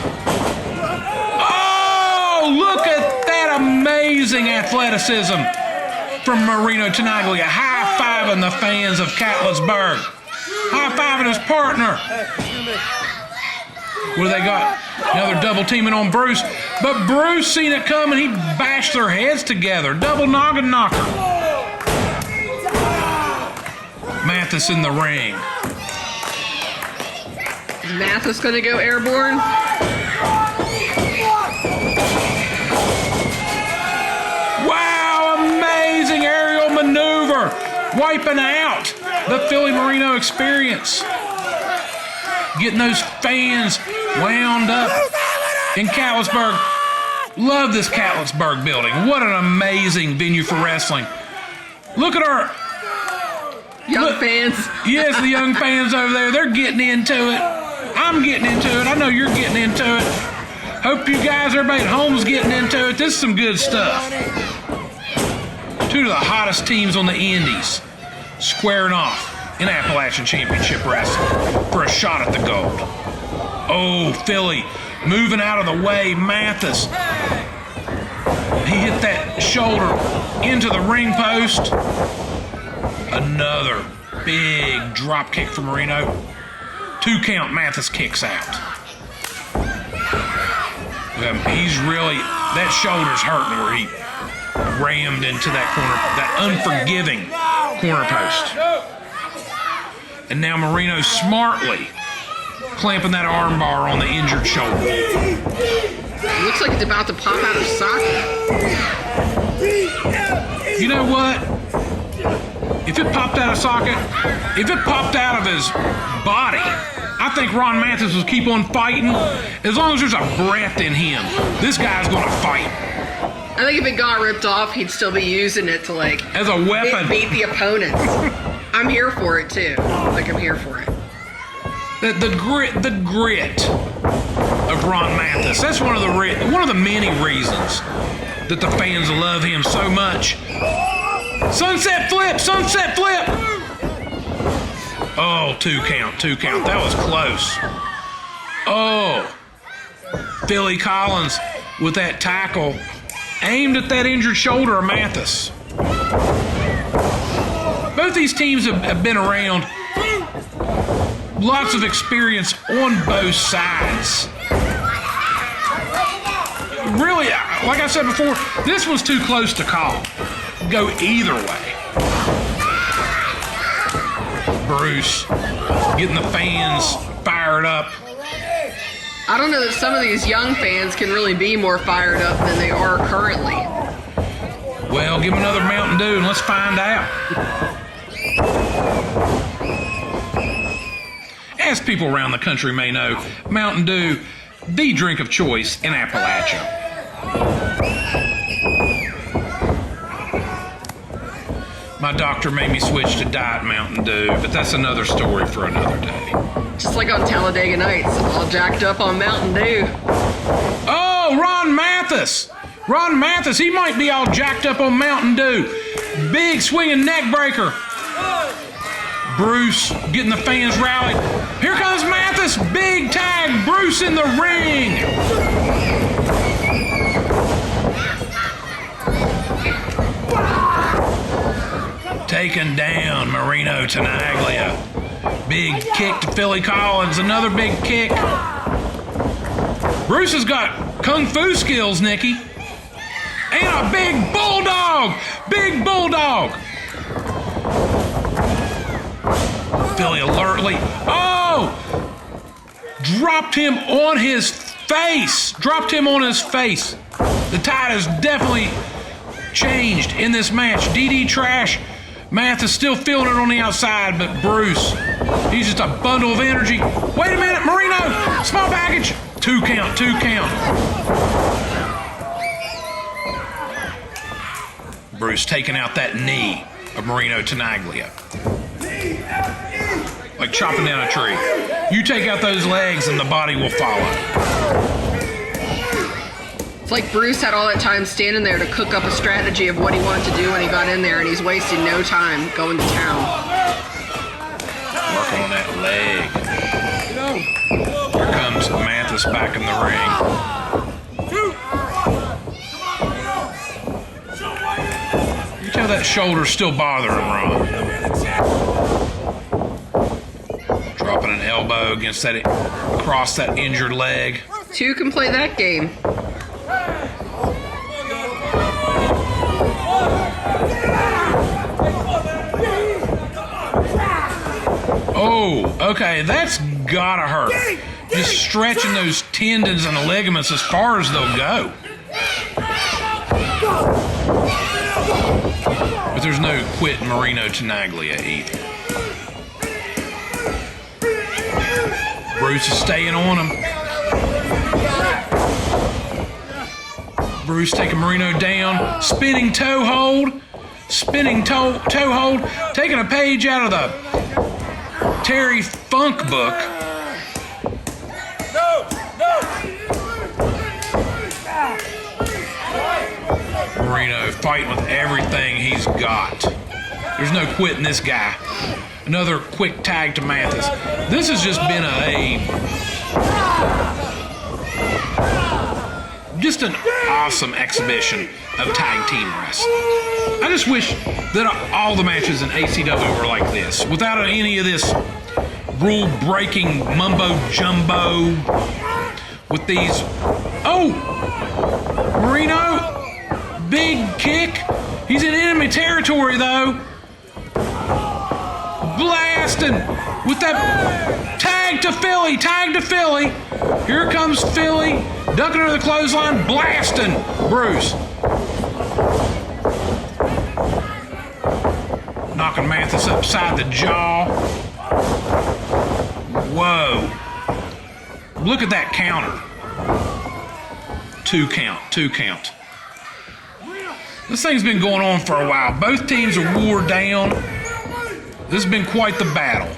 Oh, look at that amazing athleticism from Marino Tenaglia. High-fiving the fans of Catlettsburg. High-fiving his partner. What do they got? Another double teaming on Bruce. But Bruce seen it coming. He bashed their heads together. Double noggin knocker. Mathis in the ring. Is Mathis going to go airborne? Wow, amazing aerial maneuver. Wiping out the Philly Marino experience. Getting those fans wound up in Catlettsburg. Love this Catlettsburg building. What an amazing venue for wrestling. Look at our Young fans. Yes, the young fans over there, they're getting into it. I'm getting into it. I know you're getting into it. Hope you guys, everybody at home is getting into it. This is some good stuff. 2 of the hottest teams on the Indies squaring off in Appalachian Championship Wrestling for a shot at the gold. Oh, Philly moving out of the way. Mathis. He hit that shoulder into the ring post. Another big drop kick from Marino. 2 count, Mathis kicks out. He's really, that shoulder's hurting where he rammed into that corner, that unforgiving corner post. And now Marino smartly clamping that arm bar on the injured shoulder. It looks like it's about to pop out of socket. You know what? If it popped out of socket, if it popped out of his body, I think Ron Mathis will keep on fighting. As long as there's a breath in him, this guy's gonna fight. I think if it got ripped off, he'd still be using it to as a weapon. beat the opponents. I'm here for it too. I'm here for it. The grit of Ron Mathis. That's one of the many reasons that the fans love him so much. Sunset flip, sunset flip. Oh, 2 count. That was close. Oh, Philly Collins with that tackle aimed at that injured shoulder of Mathis. Both these teams have been around. Lots of experience on both sides. Really, like I said before, this one's too close to call. Go either way. Bruce getting the fans fired up. I don't know that some of these young fans can really be more fired up than they are currently. Well, give them another Mountain Dew and let's find out. As people around the country may know, Mountain Dew, the drink of choice in Appalachia. My doctor made me switch to Diet Mountain Dew, but that's another story for another day. Just like on Talladega Nights, all jacked up on Mountain Dew. Oh, Oh, Ron Mathis. Ron Mathis, he might be all jacked up on Mountain Dew. Big swinging neck breaker. Bruce getting the fans rallied. Here comes Mathis. Big tag. Bruce in the ring. Taken down Marino Tenaglia. Big kick to Philly Collins. Another big kick. Bruce has got kung fu skills, Nikki. And a big bulldog. Big bulldog. Philly alertly. Oh! Dropped him on his face. Dropped him on his face. The tide has definitely changed in this match. DDTrash. Mathis still feeling it on the outside, but Bruce, he's just a bundle of energy. Wait a minute, Marino, small package. 2 count, 2 count. Bruce taking out that knee of Marino Tenaglia. Like chopping down a tree. You take out those legs and the body will follow. It's like Bruce had all that time standing there to cook up a strategy of what he wanted to do when he got in there, and he's wasting no time going to town. Working on that leg. Here comes Mathis back in the ring. You tell that shoulder's still bothering Ron. Dropping an elbow against that, across that injured leg. 2 can play that game. Oh, okay, that's gotta hurt. Just stretching those tendons and the ligaments as far as they'll go. But there's no quit Marino Tenaglia either. Bruce is staying on him. Bruce taking Marino down. Spinning toe hold. Spinning toe hold. Taking a page out of the Terry Funk book. Marino fighting with everything he's got. There's no quitting this guy. Another quick tag to Mathis. This has just been just an awesome exhibition of tag team wrestling. I just wish that all the matches in ACW were like this, without any of this rule-breaking mumbo-jumbo with these... Oh! Marino, big kick. He's in enemy territory, though. Blasting with that tag to Philly, tag to Philly. Here comes Philly, ducking under the clothesline, blasting Bruce. Knocking Mathis upside the jaw. Whoa. Look at that counter. 2 count, 2 count. This thing's been going on for a while. Both teams are wore down. This has been quite the battle.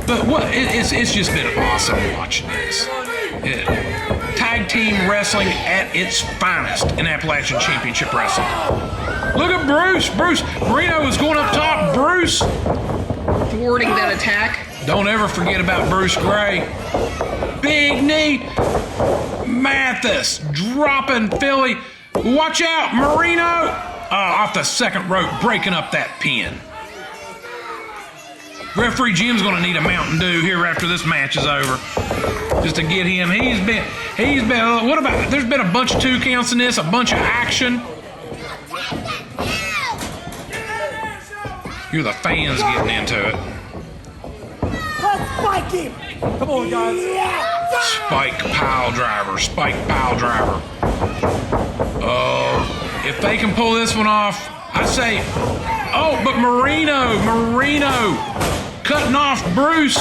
But it's just been awesome watching this. Tag team wrestling at its finest in Appalachian Championship Wrestling. Look at Bruce. Marino is going up top. Bruce. Thwarting that attack. Don't ever forget about Bruce Gray. Big knee. Mathis dropping Philly. Watch out, Marino. Off the second rope, breaking up that pin. Referee Jim's going to need a Mountain Dew here after this match is over, just to get him. He's been. What about? There's been a bunch of 2 counts in this, a bunch of action. You're the fans getting into it. Let's spike him! Come on, guys. Spike pile driver. Oh, if they can pull this one off, I say, oh, but Marino, cutting off Bruce,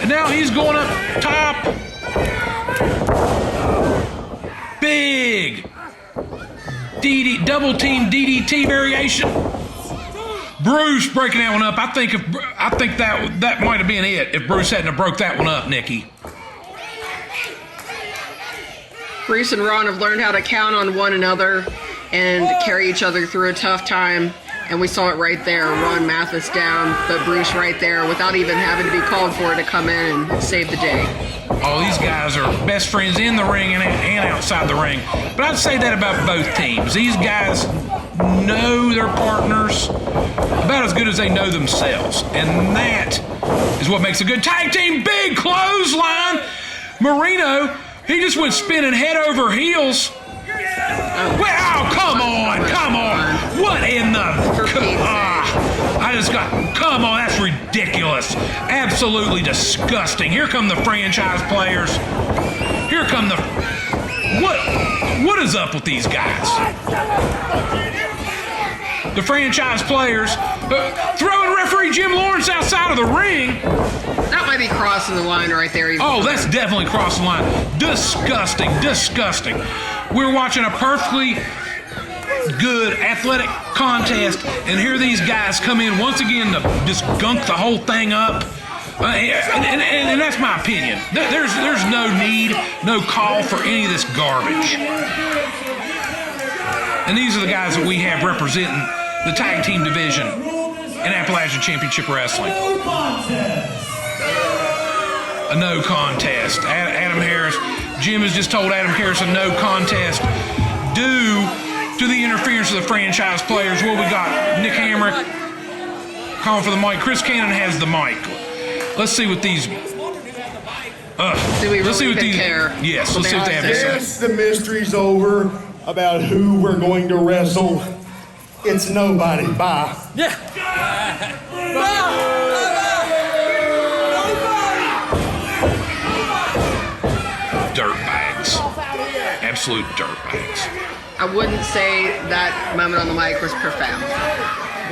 and now he's going up top. Big double team DDT variation. Bruce breaking that one up. I think that might have been it if Bruce hadn't have broke that one up, Nikki. Bruce and Ron have learned how to count on one another and carry each other through a tough time. And we saw it right there. Ron Mathis down, but Bruce right there without even having to be called for to come in and save the day. Oh, these guys are best friends in the ring and outside the ring. But I'd say that about both teams. These guys know their partners about as good as they know themselves. And that is what makes a good tag team. Big clothesline. Marino, he just went spinning head over heels. Well, come on. What in the... Come on, that's ridiculous. Absolutely disgusting. Here come the franchise players. Here come the... What is up with these guys? The franchise players throwing referee Jim Lawrence outside of the ring. That might be crossing the line right there. Oh, that's definitely crossing the line. Disgusting. We're watching a perfectly good athletic contest, and here these guys come in once again to just gunk the whole thing up. And that's my opinion. There's no need, no call for any of this garbage. And these are the guys that we have representing the tag team division in Appalachian Championship Wrestling. A no contest. Adam Harris. Jim has just told Adam Harris a no contest due to the interference of the franchise players. What we got? Nick Hamrick calling for the mic. Chris Cannon has the mic. Let's see what these... Do we really even care? Yes, let's see what they have to say. Yes, the mystery's over about who we're going to wrestle. It's nobody. Bye. Yeah. Dirtbags. Absolute dirtbags. I wouldn't say that moment on the mic was profound.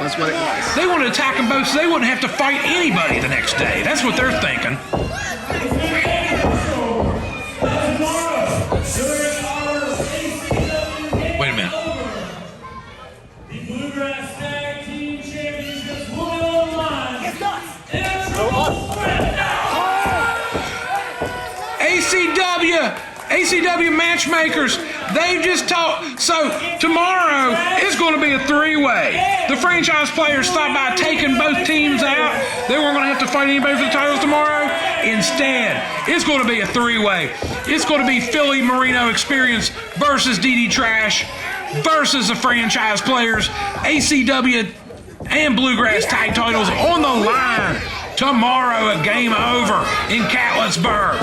Was what it was. They want to attack them both so they wouldn't have to fight anybody the next day. That's what they're thinking. Wait a minute. The Bluegrass Tag Team Championships will be online. It's us. ACW matchmakers, they've just talked. So tomorrow it's going to be a three-way. The franchise players thought by taking both teams out, they weren't going to have to fight anybody for the titles tomorrow. Instead, it's going to be a three-way. It's going to be Philly Marino Experience versus DDTrash versus the franchise players. ACW and Bluegrass tag titles on the line. Tomorrow, a game over in Catlettsburg.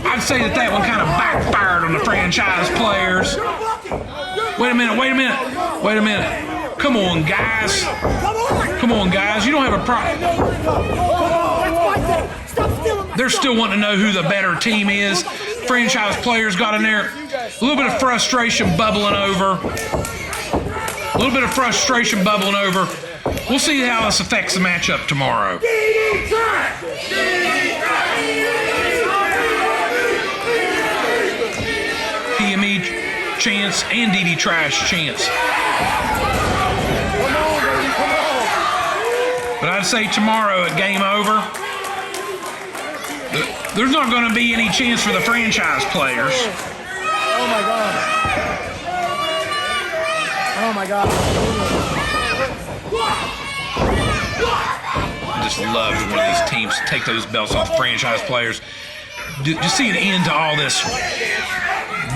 I'd say that one kind of backfired on the franchise players. Wait a minute. Come on, guys. You don't have a problem. They're still wanting to know who the better team is. Franchise players got in there. A little bit of frustration bubbling over. We'll see how this affects the matchup tomorrow. PME chance and DDTrash chance. But I'd say tomorrow at Game Over, there's not going to be any chance for the franchise players. Oh my God. I just love one of these teams to take those belts off the franchise players. Just see an end to all this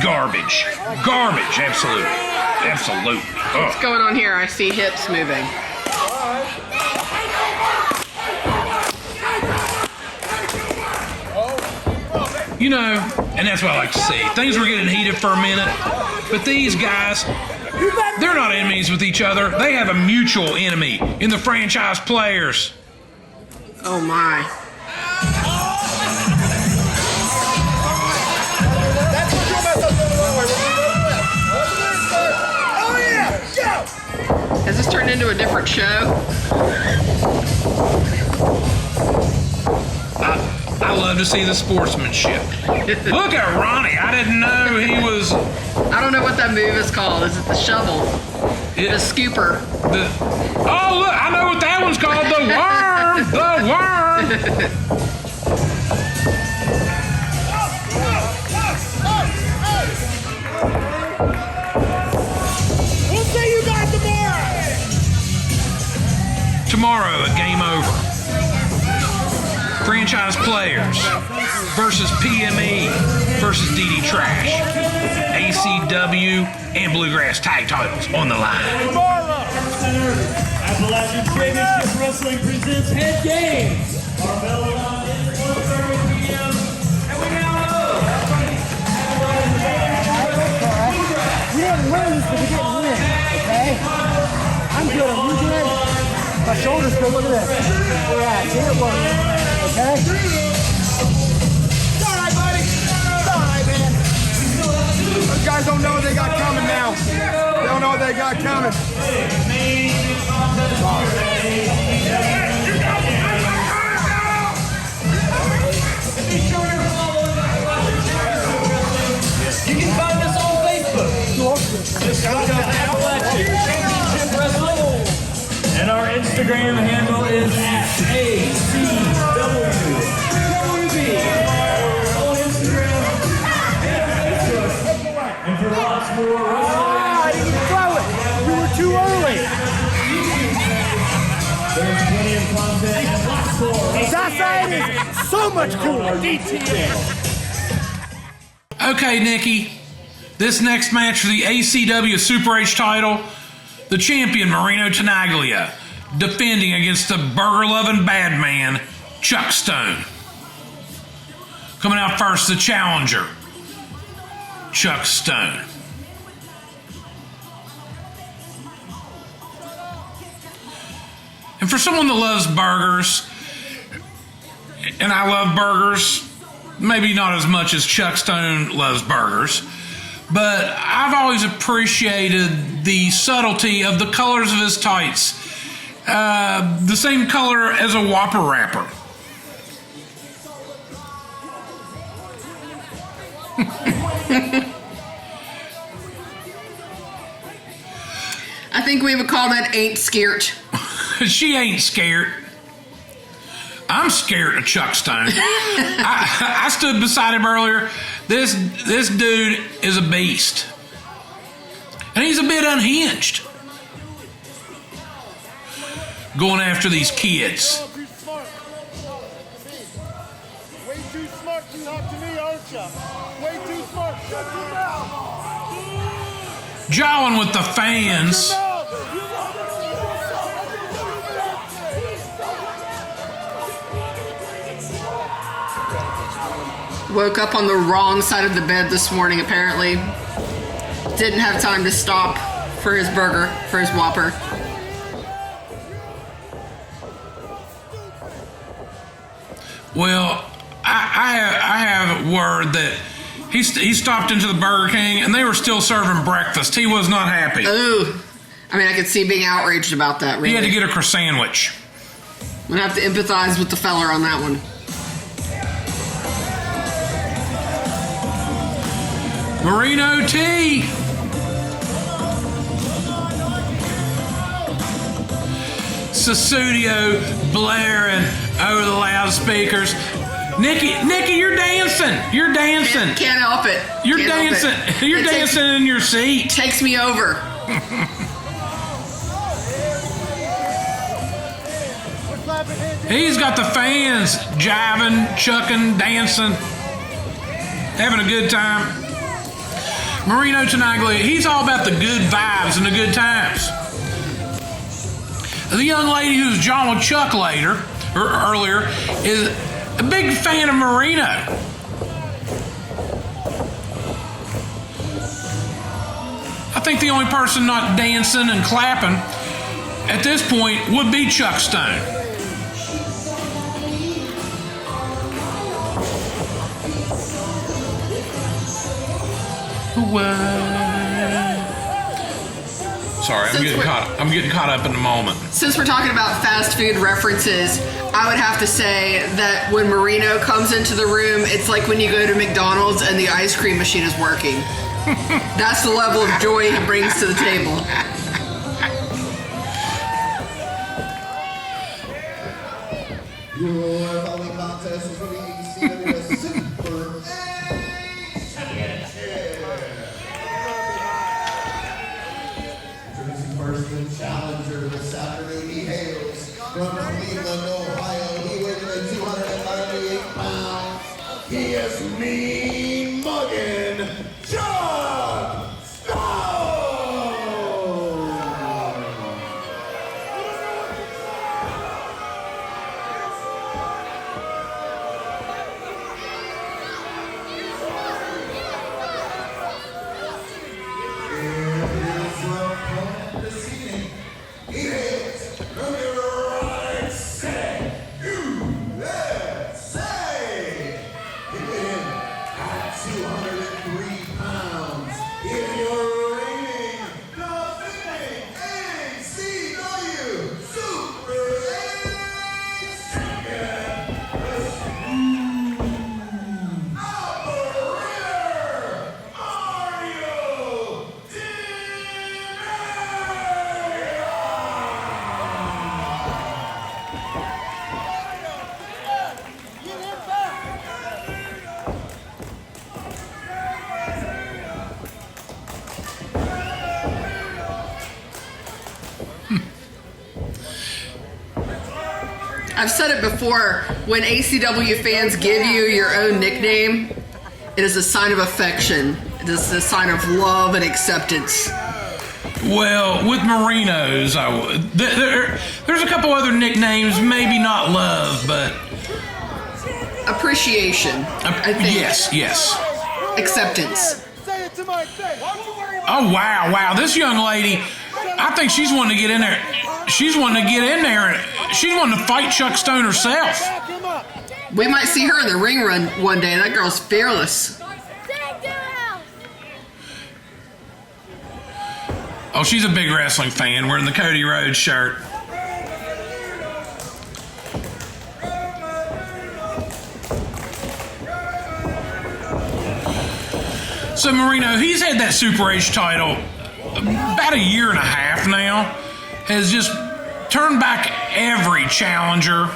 garbage. Absolute. What's going on here? I see hips moving. You know, and that's what I like to see. Things were getting heated for a minute, but these guys, they're not enemies with each other. They have a mutual enemy in the franchise players. Oh my. Has this turned into a different show? I love to see the sportsmanship. Look at Ronnie. I didn't know he was... I don't know what that move is called. Is it the shovel? The scooper. Oh, look. I know what that one's called. The worm. tomorrow at Game Over. Franchise Players versus PME versus DDTrash. ACW and Bluegrass tag titles on the line. Appalachian Championship Wrestling presents Head Games. Our bell on is 1:30 p.m. And we now know. We didn't lose, but we didn't win, okay? I'm good, are you good? My shoulder's good, look at this. We're at, see it working, okay? It's all right, buddy. It's all right, man. Those guys don't know what they got coming now. They don't know what they got coming. You can find us on Facebook. Just look up Appalachian Championship Wrestling. And our Instagram handle is @ACWWB. On Instagram and Facebook. And for lots more wrestling. You can throw it. You were too early. There's plenty of content and lots more. That side is so much cooler. DDTrash. Okay, Nikki. This next match for the ACW Super H title, the champion Marino Tenaglia defending against the burger-loving bad man, Chuck Stone. Coming out first, the challenger, Chuck Stone. And for someone that loves burgers, and I love burgers, maybe not as much as Chuck Stone loves burgers, but I've always appreciated the subtlety of the colors of his tights. The same color as a Whopper wrapper. I think we would call that ain't scared. She ain't scared. I'm scared of Chuck Stone. I stood beside him earlier. This dude is a beast. And he's a bit unhinged. Going after these kids. Way too smart, too hot to me, aren't you? Way too smart. Shut your mouth. Jawing with the fans. Woke up on the wrong side of the bed this morning, apparently. Didn't have time to stop for his burger, for his Whopper. Well, I have word that he stopped into the Burger King and they were still serving breakfast. He was not happy. Ooh. I mean, I could see being outraged about that, really. He had to get a croissant sandwich. I'm gonna have to empathize with the fella on that one. Marino T. Susudio blaring over the loudspeakers. Nikki, you're dancing. You're dancing. Can't help it. You're Can't help dancing. it. You're It dancing in your seat. Takes me over. He's got the fans jiving, chucking, dancing, having a good time. Marino Tenaglia, he's all about the good vibes and the good times. The young lady who's John with Chuck earlier is a big fan of Marino. I think the only person not dancing and clapping at this point would be Chuck Stone. Sorry, I'm getting caught up in the moment. Since we're talking about fast food references, I would have to say that when Marino comes into the room, it's like when you go to McDonald's and the ice cream machine is working. That's the level of joy he brings to the table. Your following contest is for the ACW Super Introducing first the challenger this afternoon. He hails from Cleveland, Ohio. He weighs in at 298 pounds. He is mean mugging John Stone. He is from United States, USA. He weighed in at 203 pounds. He is your reigning, defending ACW Super 8 champion, the Smooth Operator, Marino I've said it before, when ACW fans give you your own nickname, it is a sign of affection. It is a sign of love and acceptance. Well, with Marinos, there's a couple other nicknames, maybe not love, but appreciation, I think. Yes. Acceptance. Oh, wow. This young lady, I think she's wanting to get in there. She's wanting to get in there, and she's wanting to fight Chuck Stone herself. We might see her in the ring run one day. That girl's fearless. Oh, she's a big wrestling fan, wearing the Cody Rhodes shirt. So Marino, he's had that Super H title about a year and a half now. Has just turned back every challenger.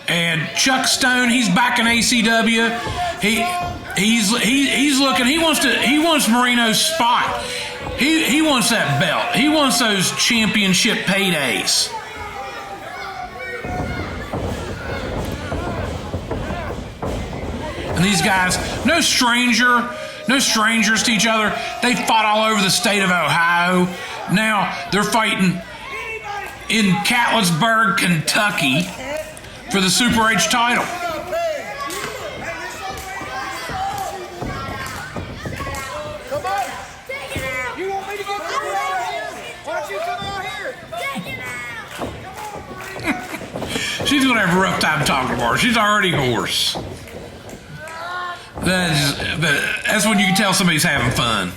And Chuck Stone, he's back in ACW. He's looking. He wants Marino's spot. He wants that belt. He wants those championship paydays. And these guys, no strangers to each other. They fought all over the state of Ohio. Now they're fighting in Catlettsburg, Kentucky for the Super H title. She's gonna have a rough time talking to her. She's already hoarse. That's when you can tell somebody's having fun.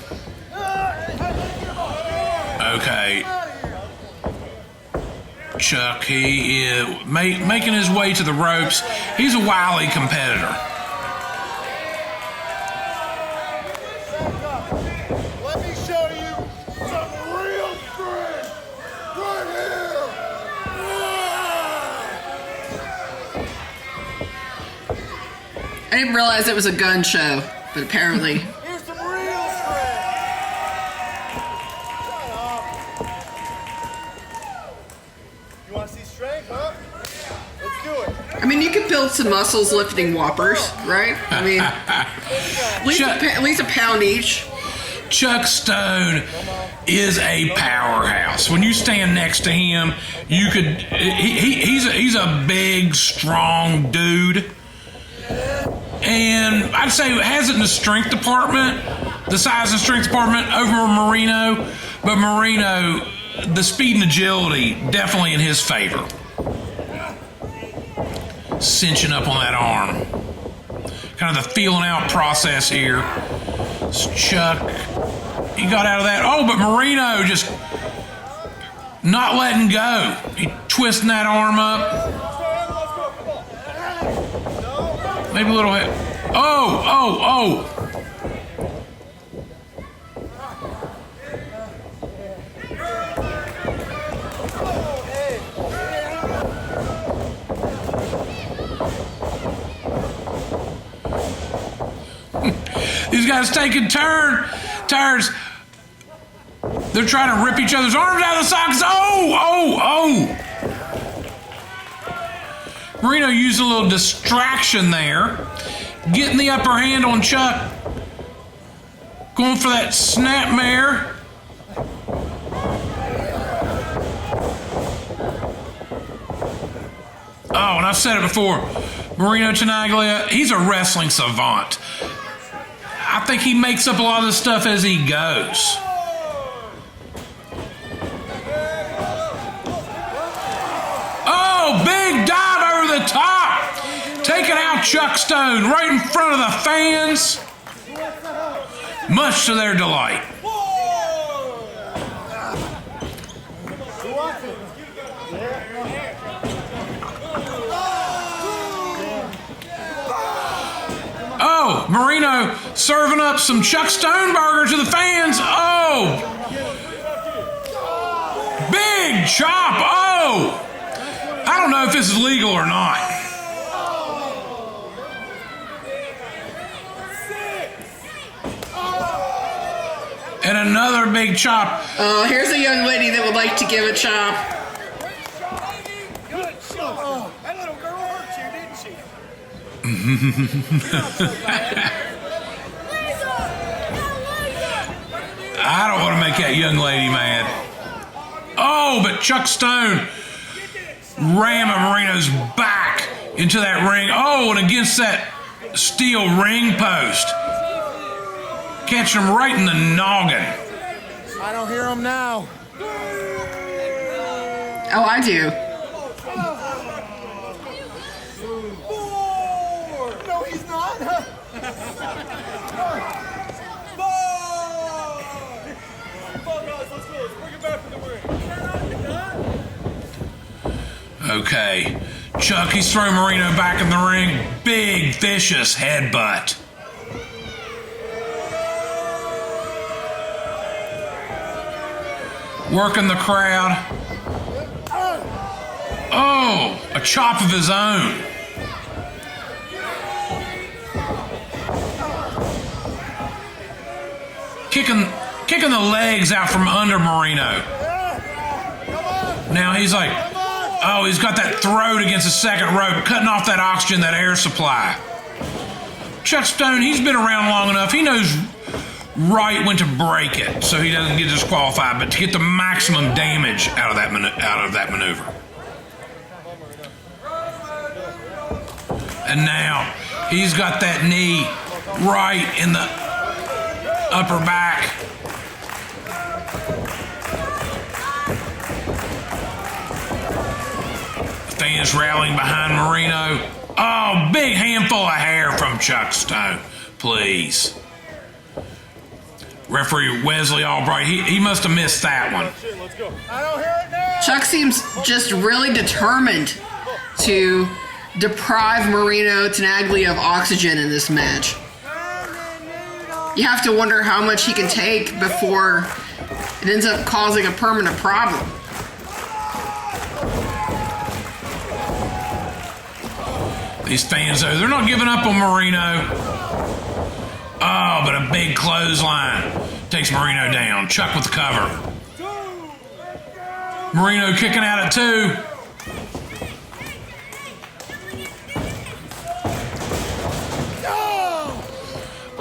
Okay. Chuck, he is making his way to the ropes. He's a wily competitor. Let me show you some real strength right here. I didn't realize it was a gun show, but apparently. Here's some real strength. You want to see strength, huh? Let's do it. I mean, you can build some muscles lifting whoppers, right? I mean, at least a pound each. Chuck Stone is a powerhouse. When you stand next to him, you could. He's a big, strong dude. And I'd say has it in the strength department, the size and strength department over Marino, but Marino, the speed and agility, definitely in his favor. Cinching up on that arm. Kind of the feeling out process here. Chuck, he got out of that. Oh, but Marino just not letting go. He twisting that arm up. Maybe a little hit. Oh. These guys taking turns. They're trying to rip each other's arms out of the sockets. Oh. Marino used a little distraction there, getting the upper hand on Chuck. Going for that snapmare. Oh, and I've said it before, Marino Tenaglia, he's a wrestling savant. I think he makes up a lot of this stuff as he goes. Oh, big dive over the top. Taking out Chuck Stone right in front of the fans. Much to their delight. Oh, Marino serving up some Chuck Stone burger to the fans. Oh, big chop. Oh, I don't know if this is legal or not. And another big chop. Oh, here's a young lady that would like to give a chop. That little girl hurt you, didn't she? I don't want to make that young lady mad. Oh, but Chuck Stone ramming Marino's back into that ring. Oh, and against that steel ring post. Catching him right in the noggin. I don't hear him now. Oh, I do. No, he's not. Okay. Chuck, he's throwing Marino back in the ring. Big, vicious headbutt. Working the crowd. Oh, a chop of his own. Kicking the legs out from under Marino. Now he's like, oh, he's got that throat against the second rope, cutting off that oxygen, that air supply. Chuck Stone, he's been around long enough. He knows right when to break it so he doesn't get disqualified, but to get the maximum damage out of that maneuver. And now he's got that knee right in the upper back. Fans rallying behind Marino. Oh, big handful of hair from Chuck Stone, please. Referee Wesley Albright, he must have missed that one. Chuck seems just really determined to deprive Marino Tenaglia of oxygen in this match. You have to wonder how much he can take before it ends up causing a permanent problem. These fans, though, they're not giving up on Marino. Oh, but a big clothesline takes Marino down. Chuck with the cover. Marino kicking out at 2.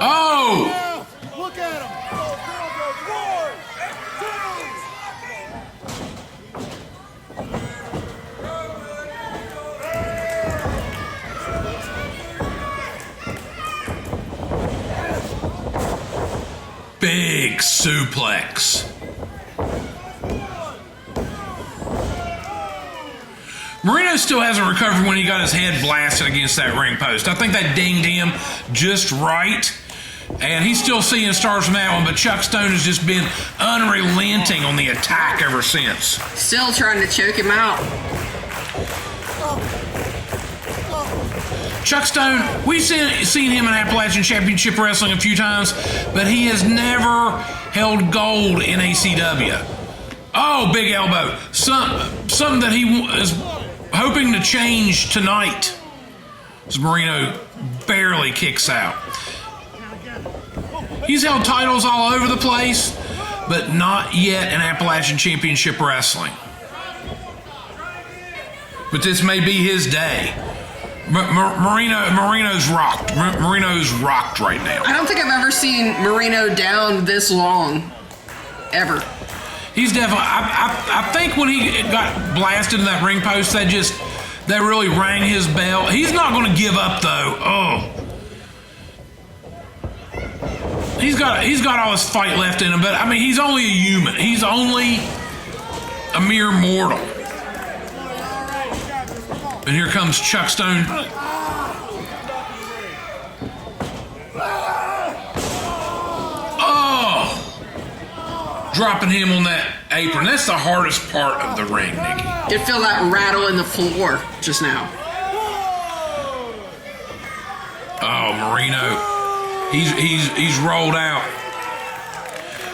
Oh! Look at him. Big suplex. Marino still hasn't recovered when he got his head blasted against that ring post. I think that dinged him just right. And he's still seeing stars from that one, but Chuck Stone has just been unrelenting on the attack ever since. Still trying to choke him out. Chuck Stone, we've seen him in Appalachian Championship Wrestling a few times, but he has never held gold in ACW. Oh, big elbow. Something that he is hoping to change tonight. As Marino barely kicks out. He's held titles all over the place, but not yet in Appalachian Championship Wrestling. but this may be his day. Marino's rocked. Marino's rocked right now. I don't think I've ever seen Marino down this long, ever. He's definitely. I think when he got blasted in that ring post, that really rang his bell. He's not going to give up though. Oh. He's got all his fight left in him, but I mean, he's only a human. He's only a mere mortal. And here comes Chuck Stone. Oh! Dropping him on that apron. That's the hardest part of the ring, Nikki. You feel that rattle in the floor just now. Oh, Marino. He's rolled out.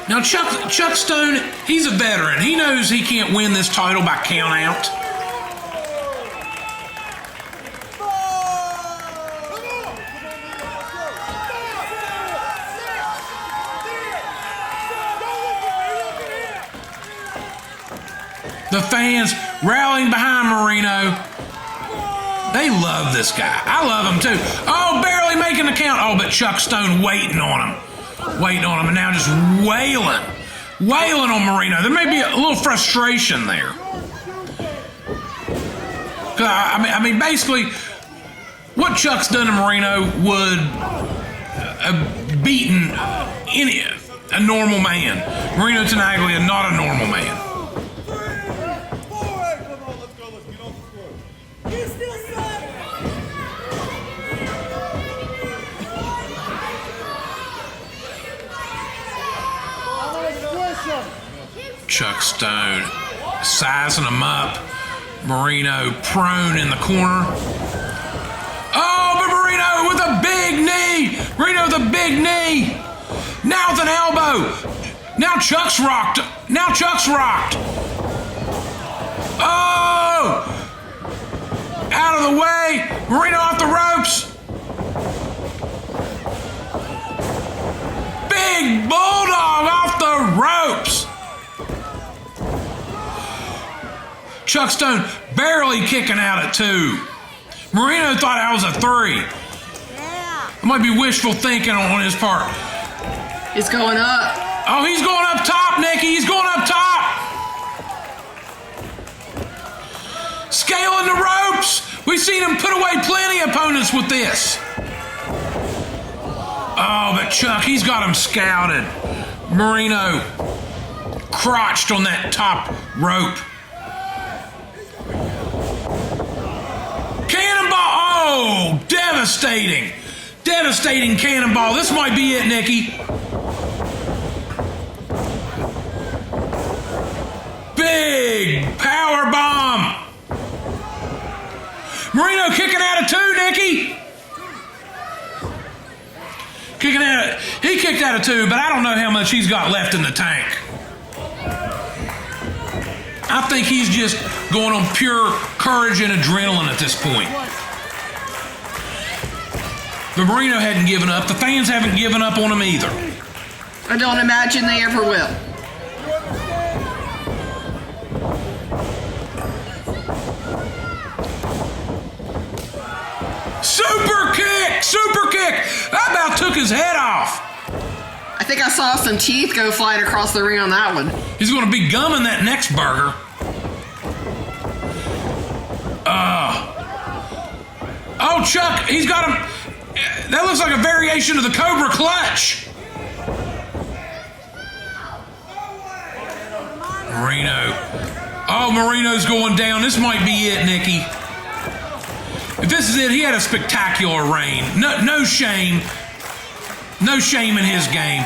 Now Chuck Stone, he's a veteran. He knows he can't win this title by count out. The fans rallying behind Marino. They love this guy. I love him too. Oh, barely making the count. Oh, but Chuck Stone waiting on him. And now just wailing on Marino. There may be a little frustration there. I mean, basically, what Chuck's done to Marino would have beaten a normal man. Marino Tenaglia, not a normal man. Chuck Stone sizing him up. Marino prone in the corner. Oh, but Marino with a big knee. Marino with a big knee. Now with an elbow. Now Chuck's rocked. Oh! Out of the way. Marino off the ropes. Big bulldog off the ropes. Chuck Stone barely kicking out at 2. Marino thought that was a 3. It might be wishful thinking on his part. He's going up. Oh, he's going up top, Nikki. He's going up top. Scaling the ropes. We've seen him put away plenty of opponents with this. Oh, but Chuck, he's got him scouted. Marino crotched on that top rope. Cannonball! Oh, devastating. Devastating cannonball. This might be it, Nikki. Big power bomb. Marino kicking out of 2, Nikki. He kicked out of 2, but I don't know how much he's got left in the tank. I think he's just going on pure courage and adrenaline at this point. But Marino hadn't given up. The fans haven't given up on him either. I don't imagine they ever will. Super kick! That about took his head off. I think I saw some teeth go flying across the ring on that one. He's going to be gumming that next burger. Oh, Chuck, he's got him. That looks like a variation of the Cobra Clutch. Marino. Oh, Marino's going down. This might be it, Nikki. If this is it, he had a spectacular reign. No shame. No shame in his game.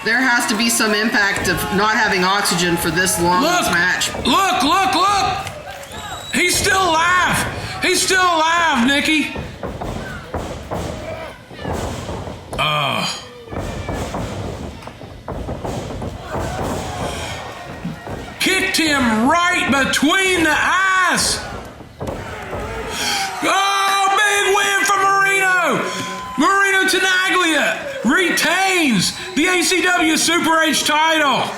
There has to be some impact of not having oxygen for this long match. Look! He's still alive, Nikki. Kicked him right between the eyes. Oh, big win for Marino. Marino Tenaglia retains the ACW Super H title.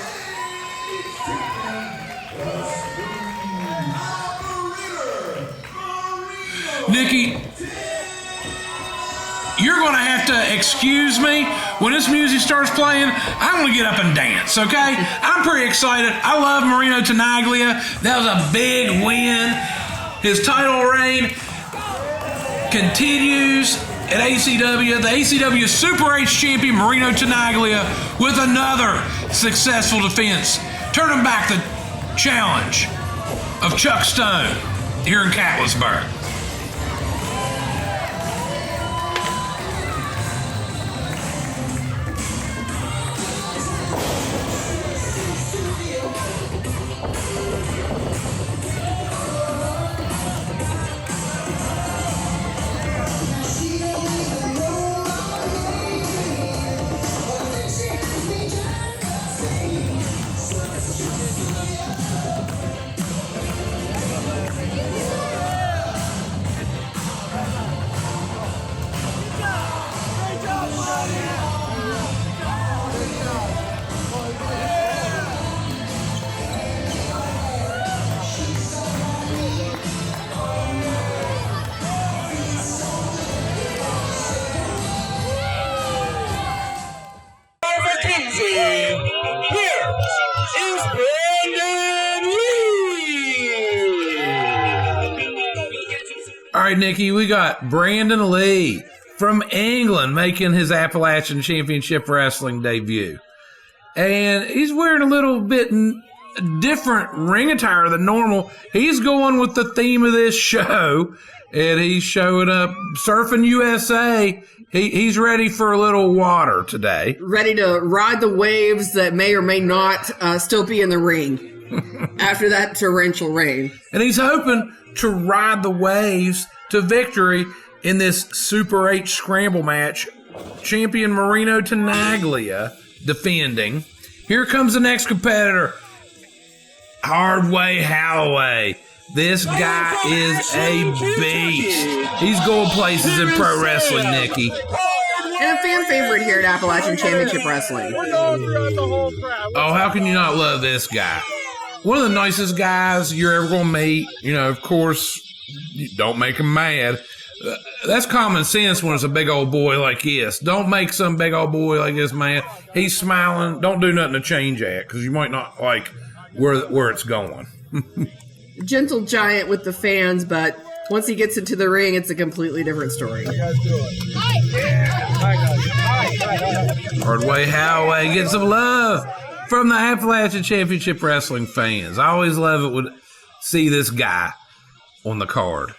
Nikki, you're going to have to excuse me. When this music starts playing, I'm going to get up and dance, okay? I'm pretty excited. I love Marino Tenaglia. That was a big win. His title reign continues at ACW. The ACW Super H champion, Marino Tenaglia, with another successful defense, turning back the challenge of Chuck Stone here in Catlettsburg. All right, Nikki, we got Brandon Lee from England making his Appalachian Championship Wrestling debut. And he's wearing a little bit different ring attire than normal. He's going with the theme of this show, and he's showing up Surfing USA. He's ready for a little water today. Ready to ride the waves that may or may not still be in the ring after that torrential rain. And he's hoping to ride the waves to victory in this Super H Scramble match. Champion Marino Tenaglia defending. Here comes the next competitor, Hardway Holloway. This guy is a beast. He's going places in pro wrestling, Nikki. And a fan favorite here at Appalachian Championship Wrestling. Oh, how can you not love this guy? One of the nicest guys you're ever going to meet. You know, of course, don't make him mad. That's common sense when it's a big old boy like this. Don't make some big old boy like this mad. He's smiling. Don't do nothing to change that, because you might not like where it's going. Gentle giant with the fans, but once he gets into the ring, it's a completely different story. Hardway Holloway getting some love from the Appalachian Championship Wrestling fans. I always love it when see this guy on the card.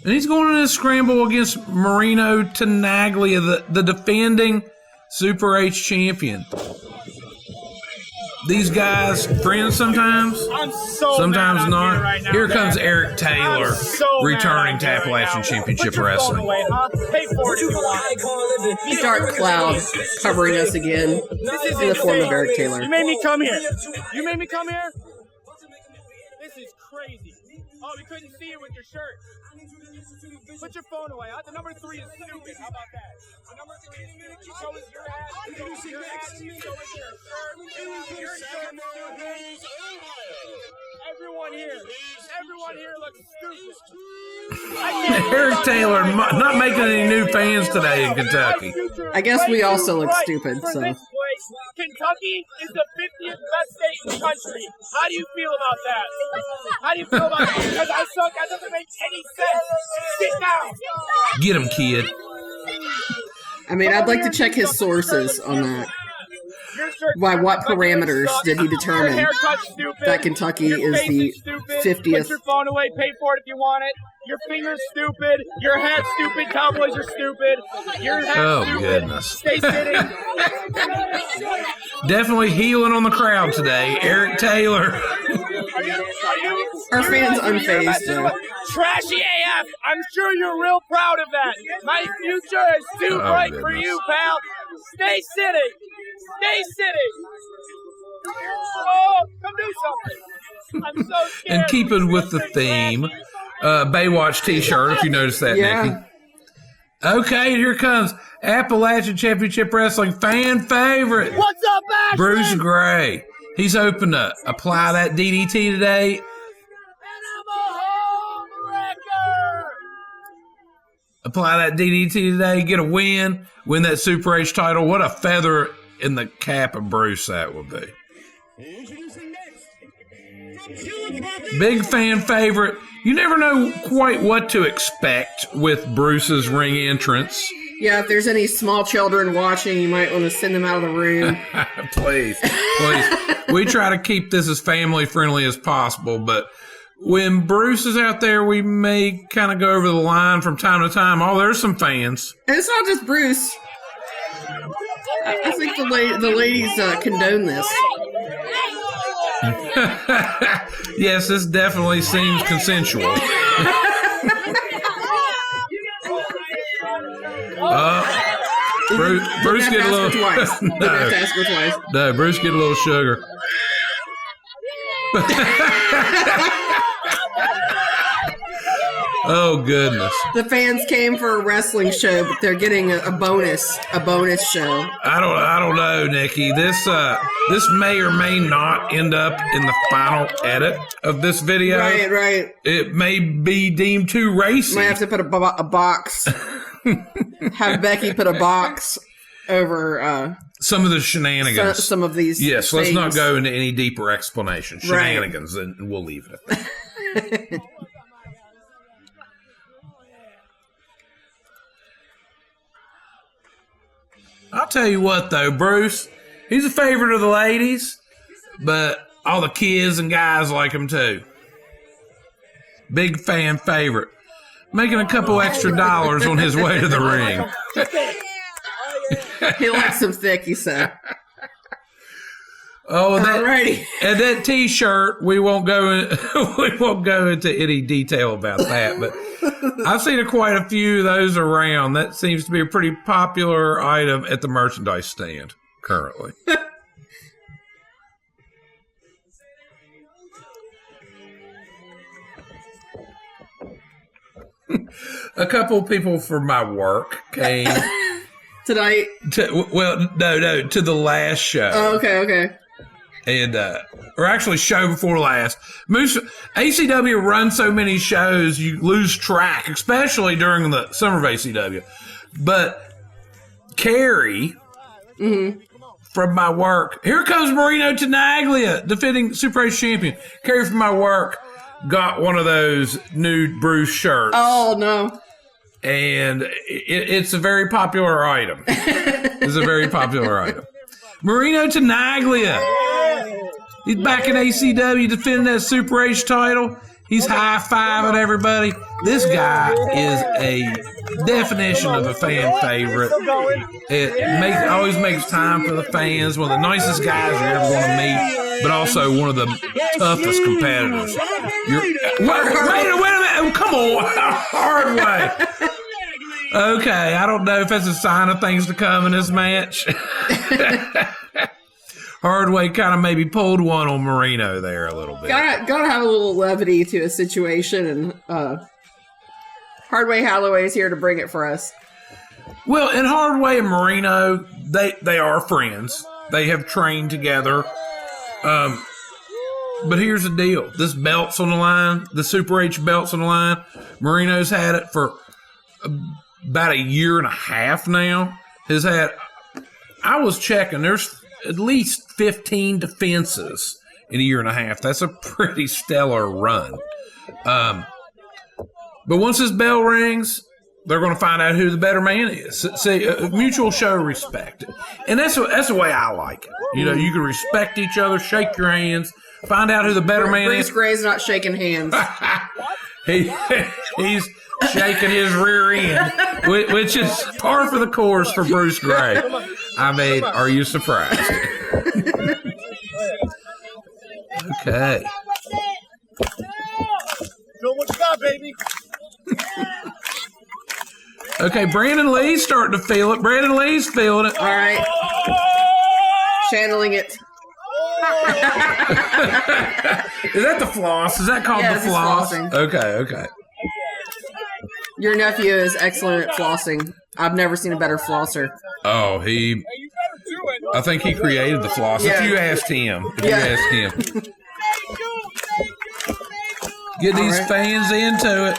And he's going in a scramble against Marino Tenaglia, the defending Super H champion. These guys, friends sometimes, sometimes not. Right now, here comes Eric Taylor, returning to Appalachian Championship Wrestling. Dark cloud covering us again in the form of Eric Taylor. You made me come here. You made me come here? This is crazy. Oh, we couldn't see it with your shirt. Put your phone away. The number 3 is stupid. How about that? The number 3 is stupid. So is your hat. So is your hat. So is your shirt. Your shirt is stupid. Everyone here looks stupid. Eric Taylor not making any new fans today in Kentucky. I guess we also look stupid, so. Kentucky is the 50th best state in the country. How do you feel about that? How do you feel about that? Because I suck. That doesn't make any sense. Sit down. Get him, kid. I mean, I'd like to check his sources on that. By what parameters did he determine that Kentucky is the 50th? Put your phone away. Pay for it if you want it. Your finger's stupid. Your hat's stupid. Cowboys are stupid. Your hat's stupid. Goodness. Stay sitting. Definitely healing on the crowd today. Eric Taylor. Our fans unfazed. Trashy AF. I'm sure you're real proud of that. My future is too bright for you, pal. Stay sitting. Stay sitting. Oh, come do something. I'm so scared. And keeping with the theme, Baywatch t-shirt, if you noticed that, Nikki. Okay, here comes Appalachian Championship Wrestling fan favorite. What's up, Ashland? Bruce Gray. He's hoping to apply that DDT today apply that DDT today, get a win that Super H title. What a feather in the cap of Bruce that would be. Big fan favorite. You never know quite what to expect with Bruce's ring entrance. Yeah, if there's any small children watching, you might want to send them out of the room. Please. We try to keep this as family friendly as possible, but when Bruce is out there, we may kind of go over the line from time to time. Oh, there's some fans. And it's not just Bruce. I think the ladies condone this. Yes, this definitely seems consensual. Bruce get a little. No, Bruce get a little sugar. Oh goodness! The fans came for a wrestling show, but they're getting a bonus show. I don't know, Nikki. This may or may not end up in the final edit of this video. Right. It may be deemed too racy. Might have to put a box. Have Becky put a box over some of the shenanigans. Some of these. Yes, things. Let's not go into any deeper explanation. Shenanigans, and we'll leave it at that. I'll tell you what, though, Bruce, he's a favorite of the ladies, but all the kids and guys like him, too. Big fan favorite. Making a couple extra dollars on his way to the ring. He likes them thick, he said. Oh, alrighty. And that T-shirt, we won't go into any detail about that, but I've seen quite a few of those around. That seems to be a pretty popular item at the merchandise stand currently. A couple of people from my work came tonight. To the last show. Oh, okay. And or actually show before last. ACW runs so many shows you lose track, especially during the summer of ACW. But Carrie from my work, here comes Marino Tenaglia, defending Super H champion. Carrie from my work got one of those nude Bruce shirts. Oh no. And it's a very popular item. It's a very popular item. Marino Tenaglia. He's back in ACW defending that Super H title. He's high-fiving everybody. This guy is a definition of a fan favorite. It always makes time for the fans. One of the nicest guys you're ever going to meet, but also one of the toughest competitors. Wait a minute. Come on. Hard way. Okay, I don't know if that's a sign of things to come in this match. Hardway kind of maybe pulled one on Marino there a little bit. Gotta have a little levity to a situation, and Hardway Holloway is here to bring it for us. Well, and Hardway and Marino, they are friends. They have trained together. But here's the deal. This belt's on the line. The Super H belt's on the line. Marino's had it for about a year and a half now. I was checking, there's at least 15 defenses in a year and a half. That's a pretty stellar run. But once this bell rings, they're going to find out who the better man is. See, mutual show respect. And that's the way I like it. You know, you can respect each other, shake your hands, find out who the better man is. Bruce Gray's not shaking hands. He's shaking his rear end, which is par for the course for Bruce Gray. I mean, are you surprised? Okay. Show what you got, baby. Okay, Brandon Lee's starting to feel it. Brandon Lee's feeling it. All right. Channeling it. Is that the floss? Is that called the floss? Flossing. Okay. Your nephew is excellent at flossing. I've never seen a better flosser. Oh, I think he created the floss. Yeah. If you asked him. Get these fans into it.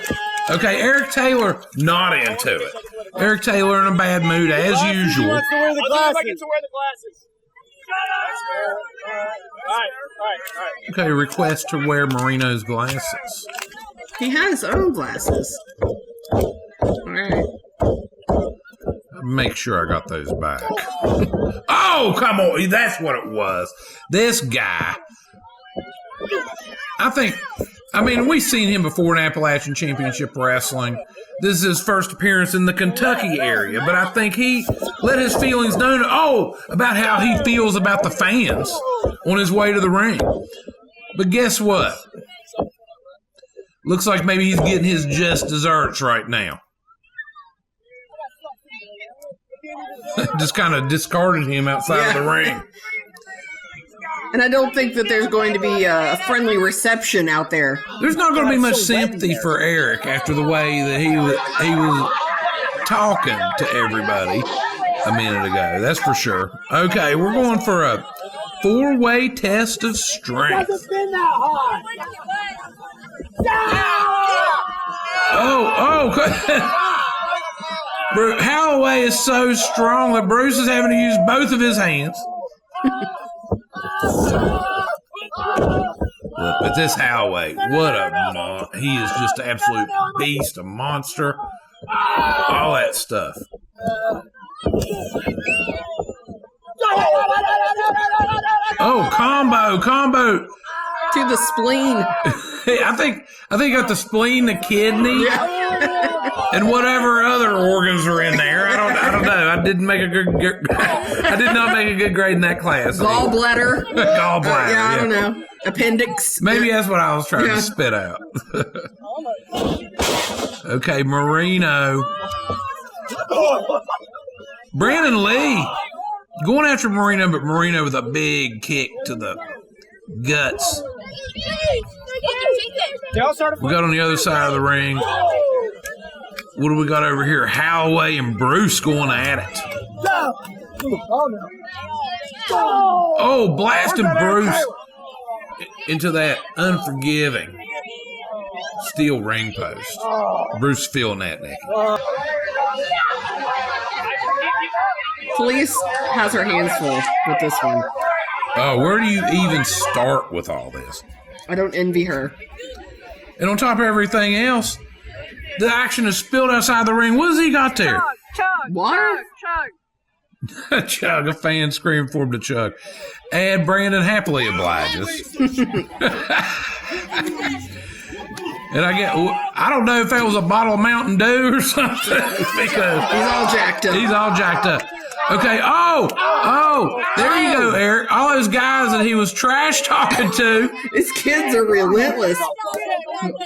Okay, Eric Taylor not into it. Eric Taylor in a bad mood as usual. He wants to wear the glasses. I get to wear the glasses. All right. Okay, request to wear Marino's glasses. He has his own glasses. All right. Make sure I got those back. Oh, come on. That's what it was. This guy. I mean, we've seen him before in Appalachian Championship Wrestling. This is his first appearance in the Kentucky area, but I think he let his feelings known, about how he feels about the fans on his way to the ring. But guess what? Looks like maybe he's getting his just desserts right now. Just kind of discarded him outside of the ring. And I don't think that there's going to be a friendly reception out there. There's not going to be much sympathy for Eric after the way that he was talking to everybody a minute ago. That's for sure. Okay, we're going for a 4-way test of strength. Holloway is so strong that Bruce is having to use both of his hands. But this Holloway, he is just an absolute beast, a monster, all that stuff. Oh, combo to the spleen. I think got the spleen, the kidney, and whatever other organs are in there. I don't know. I did not make a good grade in that class. Gallbladder. Gallbladder. I don't know. Appendix. Maybe that's what I was trying to spit out. Okay, Marino. Brandon Lee going after Marino, but Marino with a big kick to the guts. We got on the other side of the ring. What do we got over here? Holloway and Bruce going at it. Oh, blasting Bruce into that unforgiving steel ring post. Bruce feeling that, Nick. Police has her hands full with this one. Oh, where do you even start with all this? I don't envy her. And on top of everything else, the action is spilled outside the ring. What has he got there? Chug. Water? Chug. Chug, a fan screamed for him to chug. And Brandon happily obliges. And I don't know if that was a bottle of Mountain Dew or something. Because he's all jacked up. He's all jacked up. Okay, there you go, Eric. All those guys that he was trash talking to. These kids are relentless.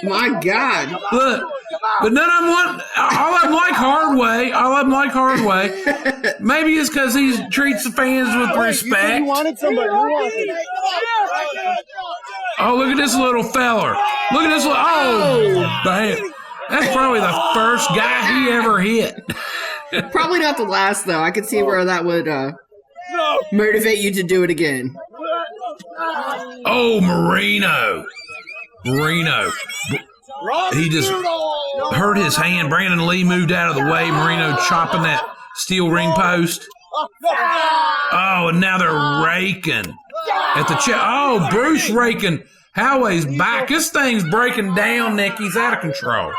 My God. Look, but none of them all of them like Hardway. Maybe it's because he treats the fans with respect. You wanted somebody. Oh, look at this little feller. Look at this little, bam. That's probably the first guy he ever hit. Probably not the last, though. I could see where that would motivate you to do it again. Oh, Marino. He just hurt his hand. Brandon Lee moved out of the way. Marino chopping that steel ring post. Oh, and now they're raking at the chest. Oh, Bruce raking Holloway's back. This thing's breaking down, Nick. He's out of control.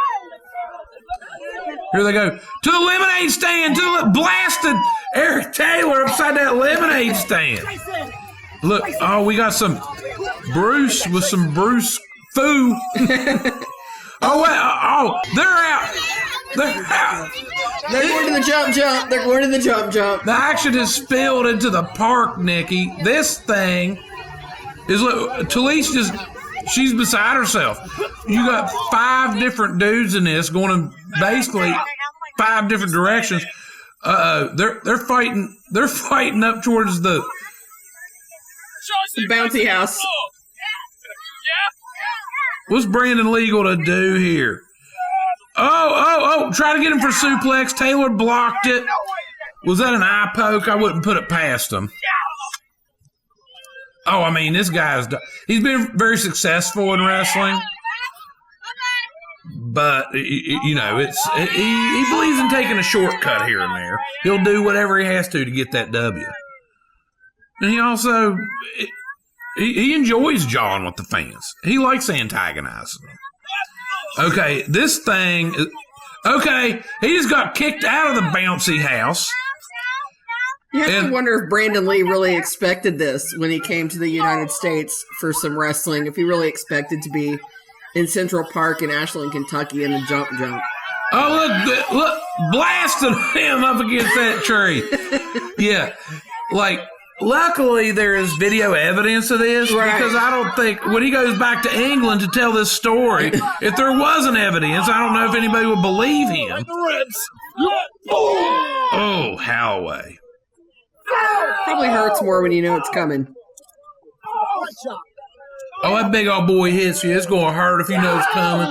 Here they go. To the lemonade stand. Blasted Eric Taylor upside that lemonade stand. Look, we got some Bruce with some Bruce foo. They're out. They're going to the jump. They're going to the jump. The action has spilled into the park, Nikki. This thing is, Talise she's beside herself. You got 5 different dudes in this going in basically 5 different directions. They're fighting up towards the bouncy house. What's Brandon Lee going to do here? Try to get him for suplex. Taylor blocked it. Was that an eye poke? I wouldn't put it past him. This guy's he's been very successful in wrestling, But you know, he believes in taking a shortcut here and there. He'll do whatever he has to get that W. And he also he enjoys jawing with the fans. He likes antagonizing them. Okay, this thing. Okay, he just got kicked out of the bouncy house. You have to wonder if Brandon Lee really expected this when he came to the United States for some wrestling. If he really expected to be in Central Park in Ashland, Kentucky in a jump. Oh, look, blasting him up against that tree. Yeah, like, luckily there is video evidence of this, because I don't think, when he goes back to England to tell this story, if there wasn't evidence, I don't know if anybody would believe him. Oh, Holloway. Probably hurts more when you know it's coming. Oh, that big old boy hits you. It's going to hurt if you know it's coming.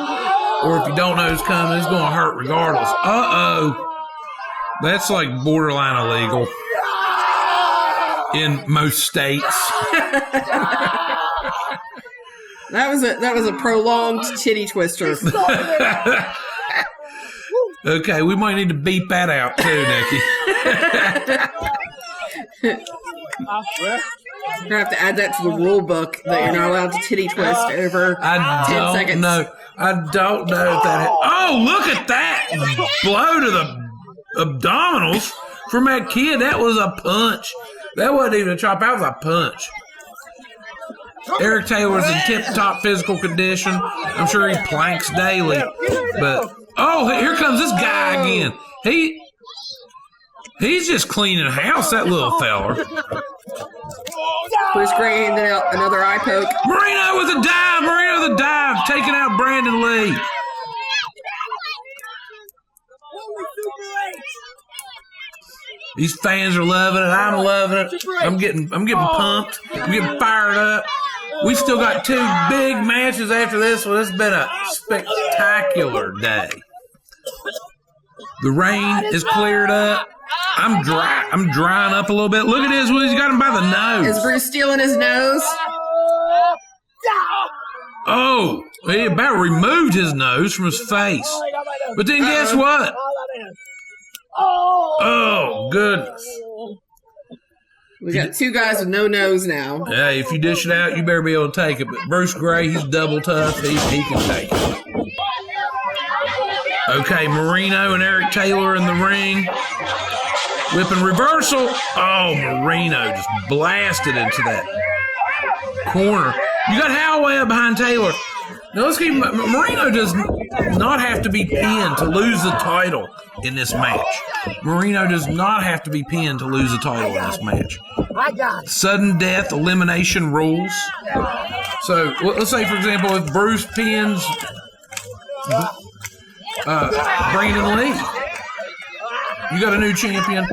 Or if you don't know it's coming, it's going to hurt regardless. Uh-oh. That's like borderline illegal in most states. That was a prolonged titty twister. Okay, we might need to beep that out too, Nikki. You're going to have to add that to the rule book that you're not allowed to titty twist over 10 seconds. I don't know if that... Oh, look at that blow to the abdominals from that kid. That was a punch. That wasn't even a chop. That was a punch. Eric Taylor's in tip-top physical condition. I'm sure he planks daily. But, oh, here comes this guy again. He's just cleaning house, that little feller. Bruce Gray handed out another eye poke. Marino with a dive, taking out Brandon Lee. These fans are loving it. I'm loving it. I'm getting pumped. I'm getting fired up. We still got 2 big matches after this one. It's been a spectacular day. The rain is cleared up. I'm drying up a little bit. Look at this. He's got him by the nose. Is Bruce stealing his nose? Oh, he about removed his nose from his face. But then guess what? Oh, goodness. We got 2 guys with no nose now. Yeah, if you dish it out, you better be able to take it. But Bruce Gray, he's double tough. He can take it. Okay, Marino and Eric Taylor in the ring. Whipping reversal. Oh, Marino just blasted into that corner. You got Holloway up behind Taylor. Now let's keep. Marino does not have to be pinned to lose the title in this match. Marino does not have to be pinned to lose the title in this match. Sudden death elimination rules. So let's say, for example, if Bruce pins Brandon Lee, you got a new champion,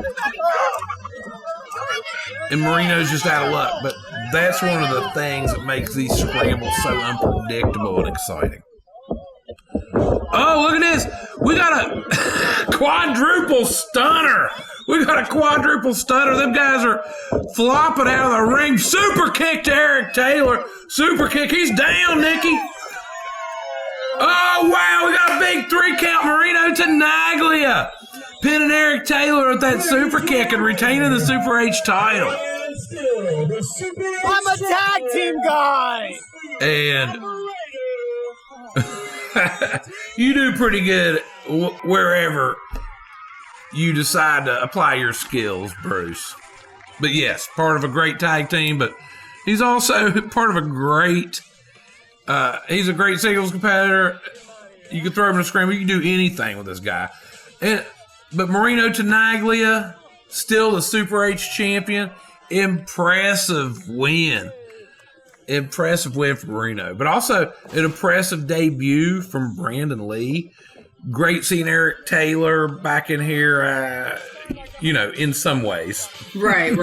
and Marino's just out of luck. But that's one of the things that makes these scrambles so unpredictable and exciting. Oh, look at this. We got a quadruple stunner. We got a quadruple stunner. Them guys are flopping out of the ring. Super kick to Eric Taylor. Super kick. He's down, Nikki. Oh, wow. We got a big 3 count. Marino Tenaglia pinning Eric Taylor with that super kick and retaining the Super H title. I'm a tag team guy. And you do pretty good wherever you decide to apply your skills, Bruce. But yes, part of a great tag team, but he's also part of a great, he's a great singles competitor. You can throw him in a scramble. You can do anything with this guy. But Marino Tenaglia, still the Super H champion. Impressive win. Impressive win for Marino. But also an impressive debut from Brandon Lee. Great seeing Eric Taylor back in here, in some ways. Right.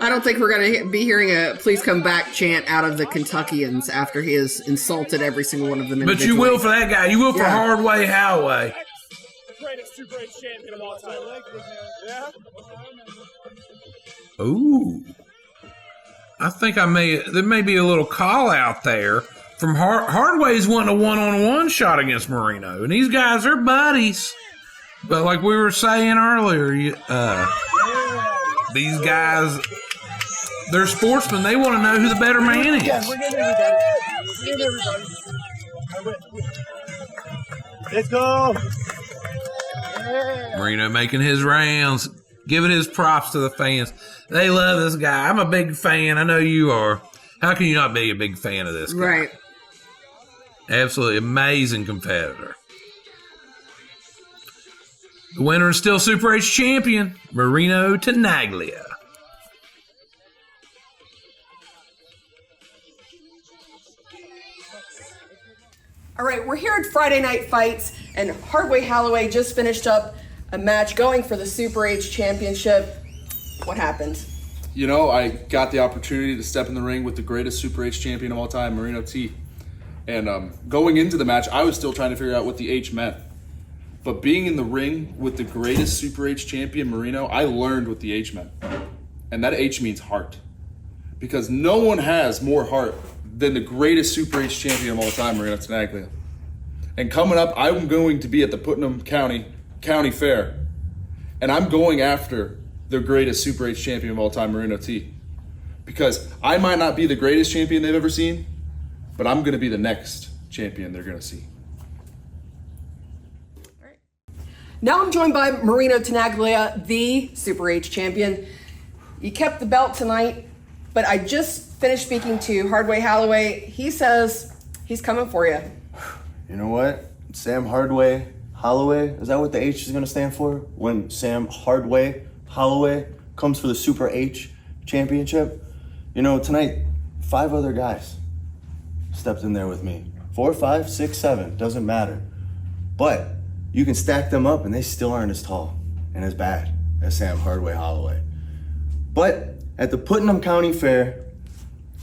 I don't think we're going to be hearing a "please come back" chant out of the Kentuckians after he has insulted every single one of them. But you will for that guy. You will for Hardway Holloway. Greatest Super H champion of all time. Yeah. Ooh. I think there may be a little call out there from Hardway's wanting a one-on-one shot against Marino, and these guys are buddies. But like we were saying earlier, these guys, they're sportsmen. They want to know who the better man is. Yeah, we're getting everybody. Let's go. Yeah. Marino making his rounds, giving his props to the fans. They love this guy. I'm a big fan. I know you are. How can you not be a big fan of this guy? Right. Absolutely amazing competitor. The winner is still Super H champion, Marino Tenaglia. All right, we're here at Friday Night Fights, and Hardway Holloway just finished up a match going for the Super H Championship. What happened? You know, I got the opportunity to step in the ring with the greatest Super H champion of all time, Marino T. And going into the match, I was still trying to figure out what the H meant. But being in the ring with the greatest Super H champion, Marino, I learned what the H meant. And that H means heart. Because no one has more heart than the greatest Super H champion of all time, Marino Tenaglia. And coming up, I'm going to be at the Putnam County Fair. And I'm going after the greatest Super H champion of all time, Marino T. Because I might not be the greatest champion they've ever seen, but I'm going to be the next champion they're going to see. Now I'm joined by Marino Tenaglia, the Super H champion. You kept the belt tonight, but I just finished speaking to Hardway Holloway. He says he's coming for you. You know what? Sam Hardway Holloway, is that what the H is going to stand for? When Sam Hardway Holloway comes for the Super H Championship? You know, tonight, 5 other guys stepped in there with me. 4, 5, 6, 7, doesn't matter. But you can stack them up and they still aren't as tall and as bad as Sam Hardway Holloway. But at the Putnam County Fair,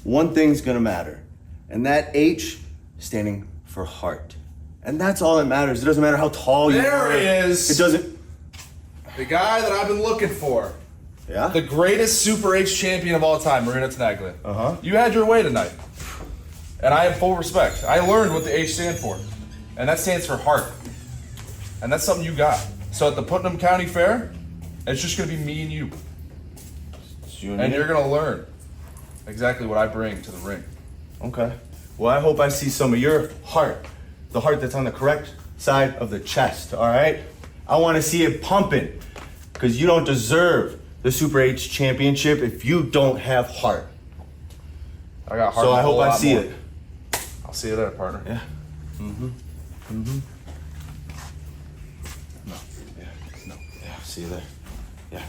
one thing's gonna matter, and that H standing for heart. And that's all that matters. It doesn't matter how tall you are. There he is. It doesn't. The guy that I've been looking for. Yeah? The greatest Super H champion of all time, Marino Tenaglia. Uh-huh. You had your way tonight. And I have full respect. I learned what the H stands for. And that stands for heart. And that's something you got. So at the Putnam County Fair, it's just going to be me and you. And you're going to learn exactly what I bring to the ring. Okay. Well, I hope I see some of your heart. The heart that's on the correct side of the chest, all right? I want to see it pumping, because you don't deserve the Super H Championship if you don't have heart. I got heart. So I hope I see it. I'll see you there, partner. Yeah. Mm-hmm. Mm-hmm. No. Yeah. No. Yeah. See you there. Yeah.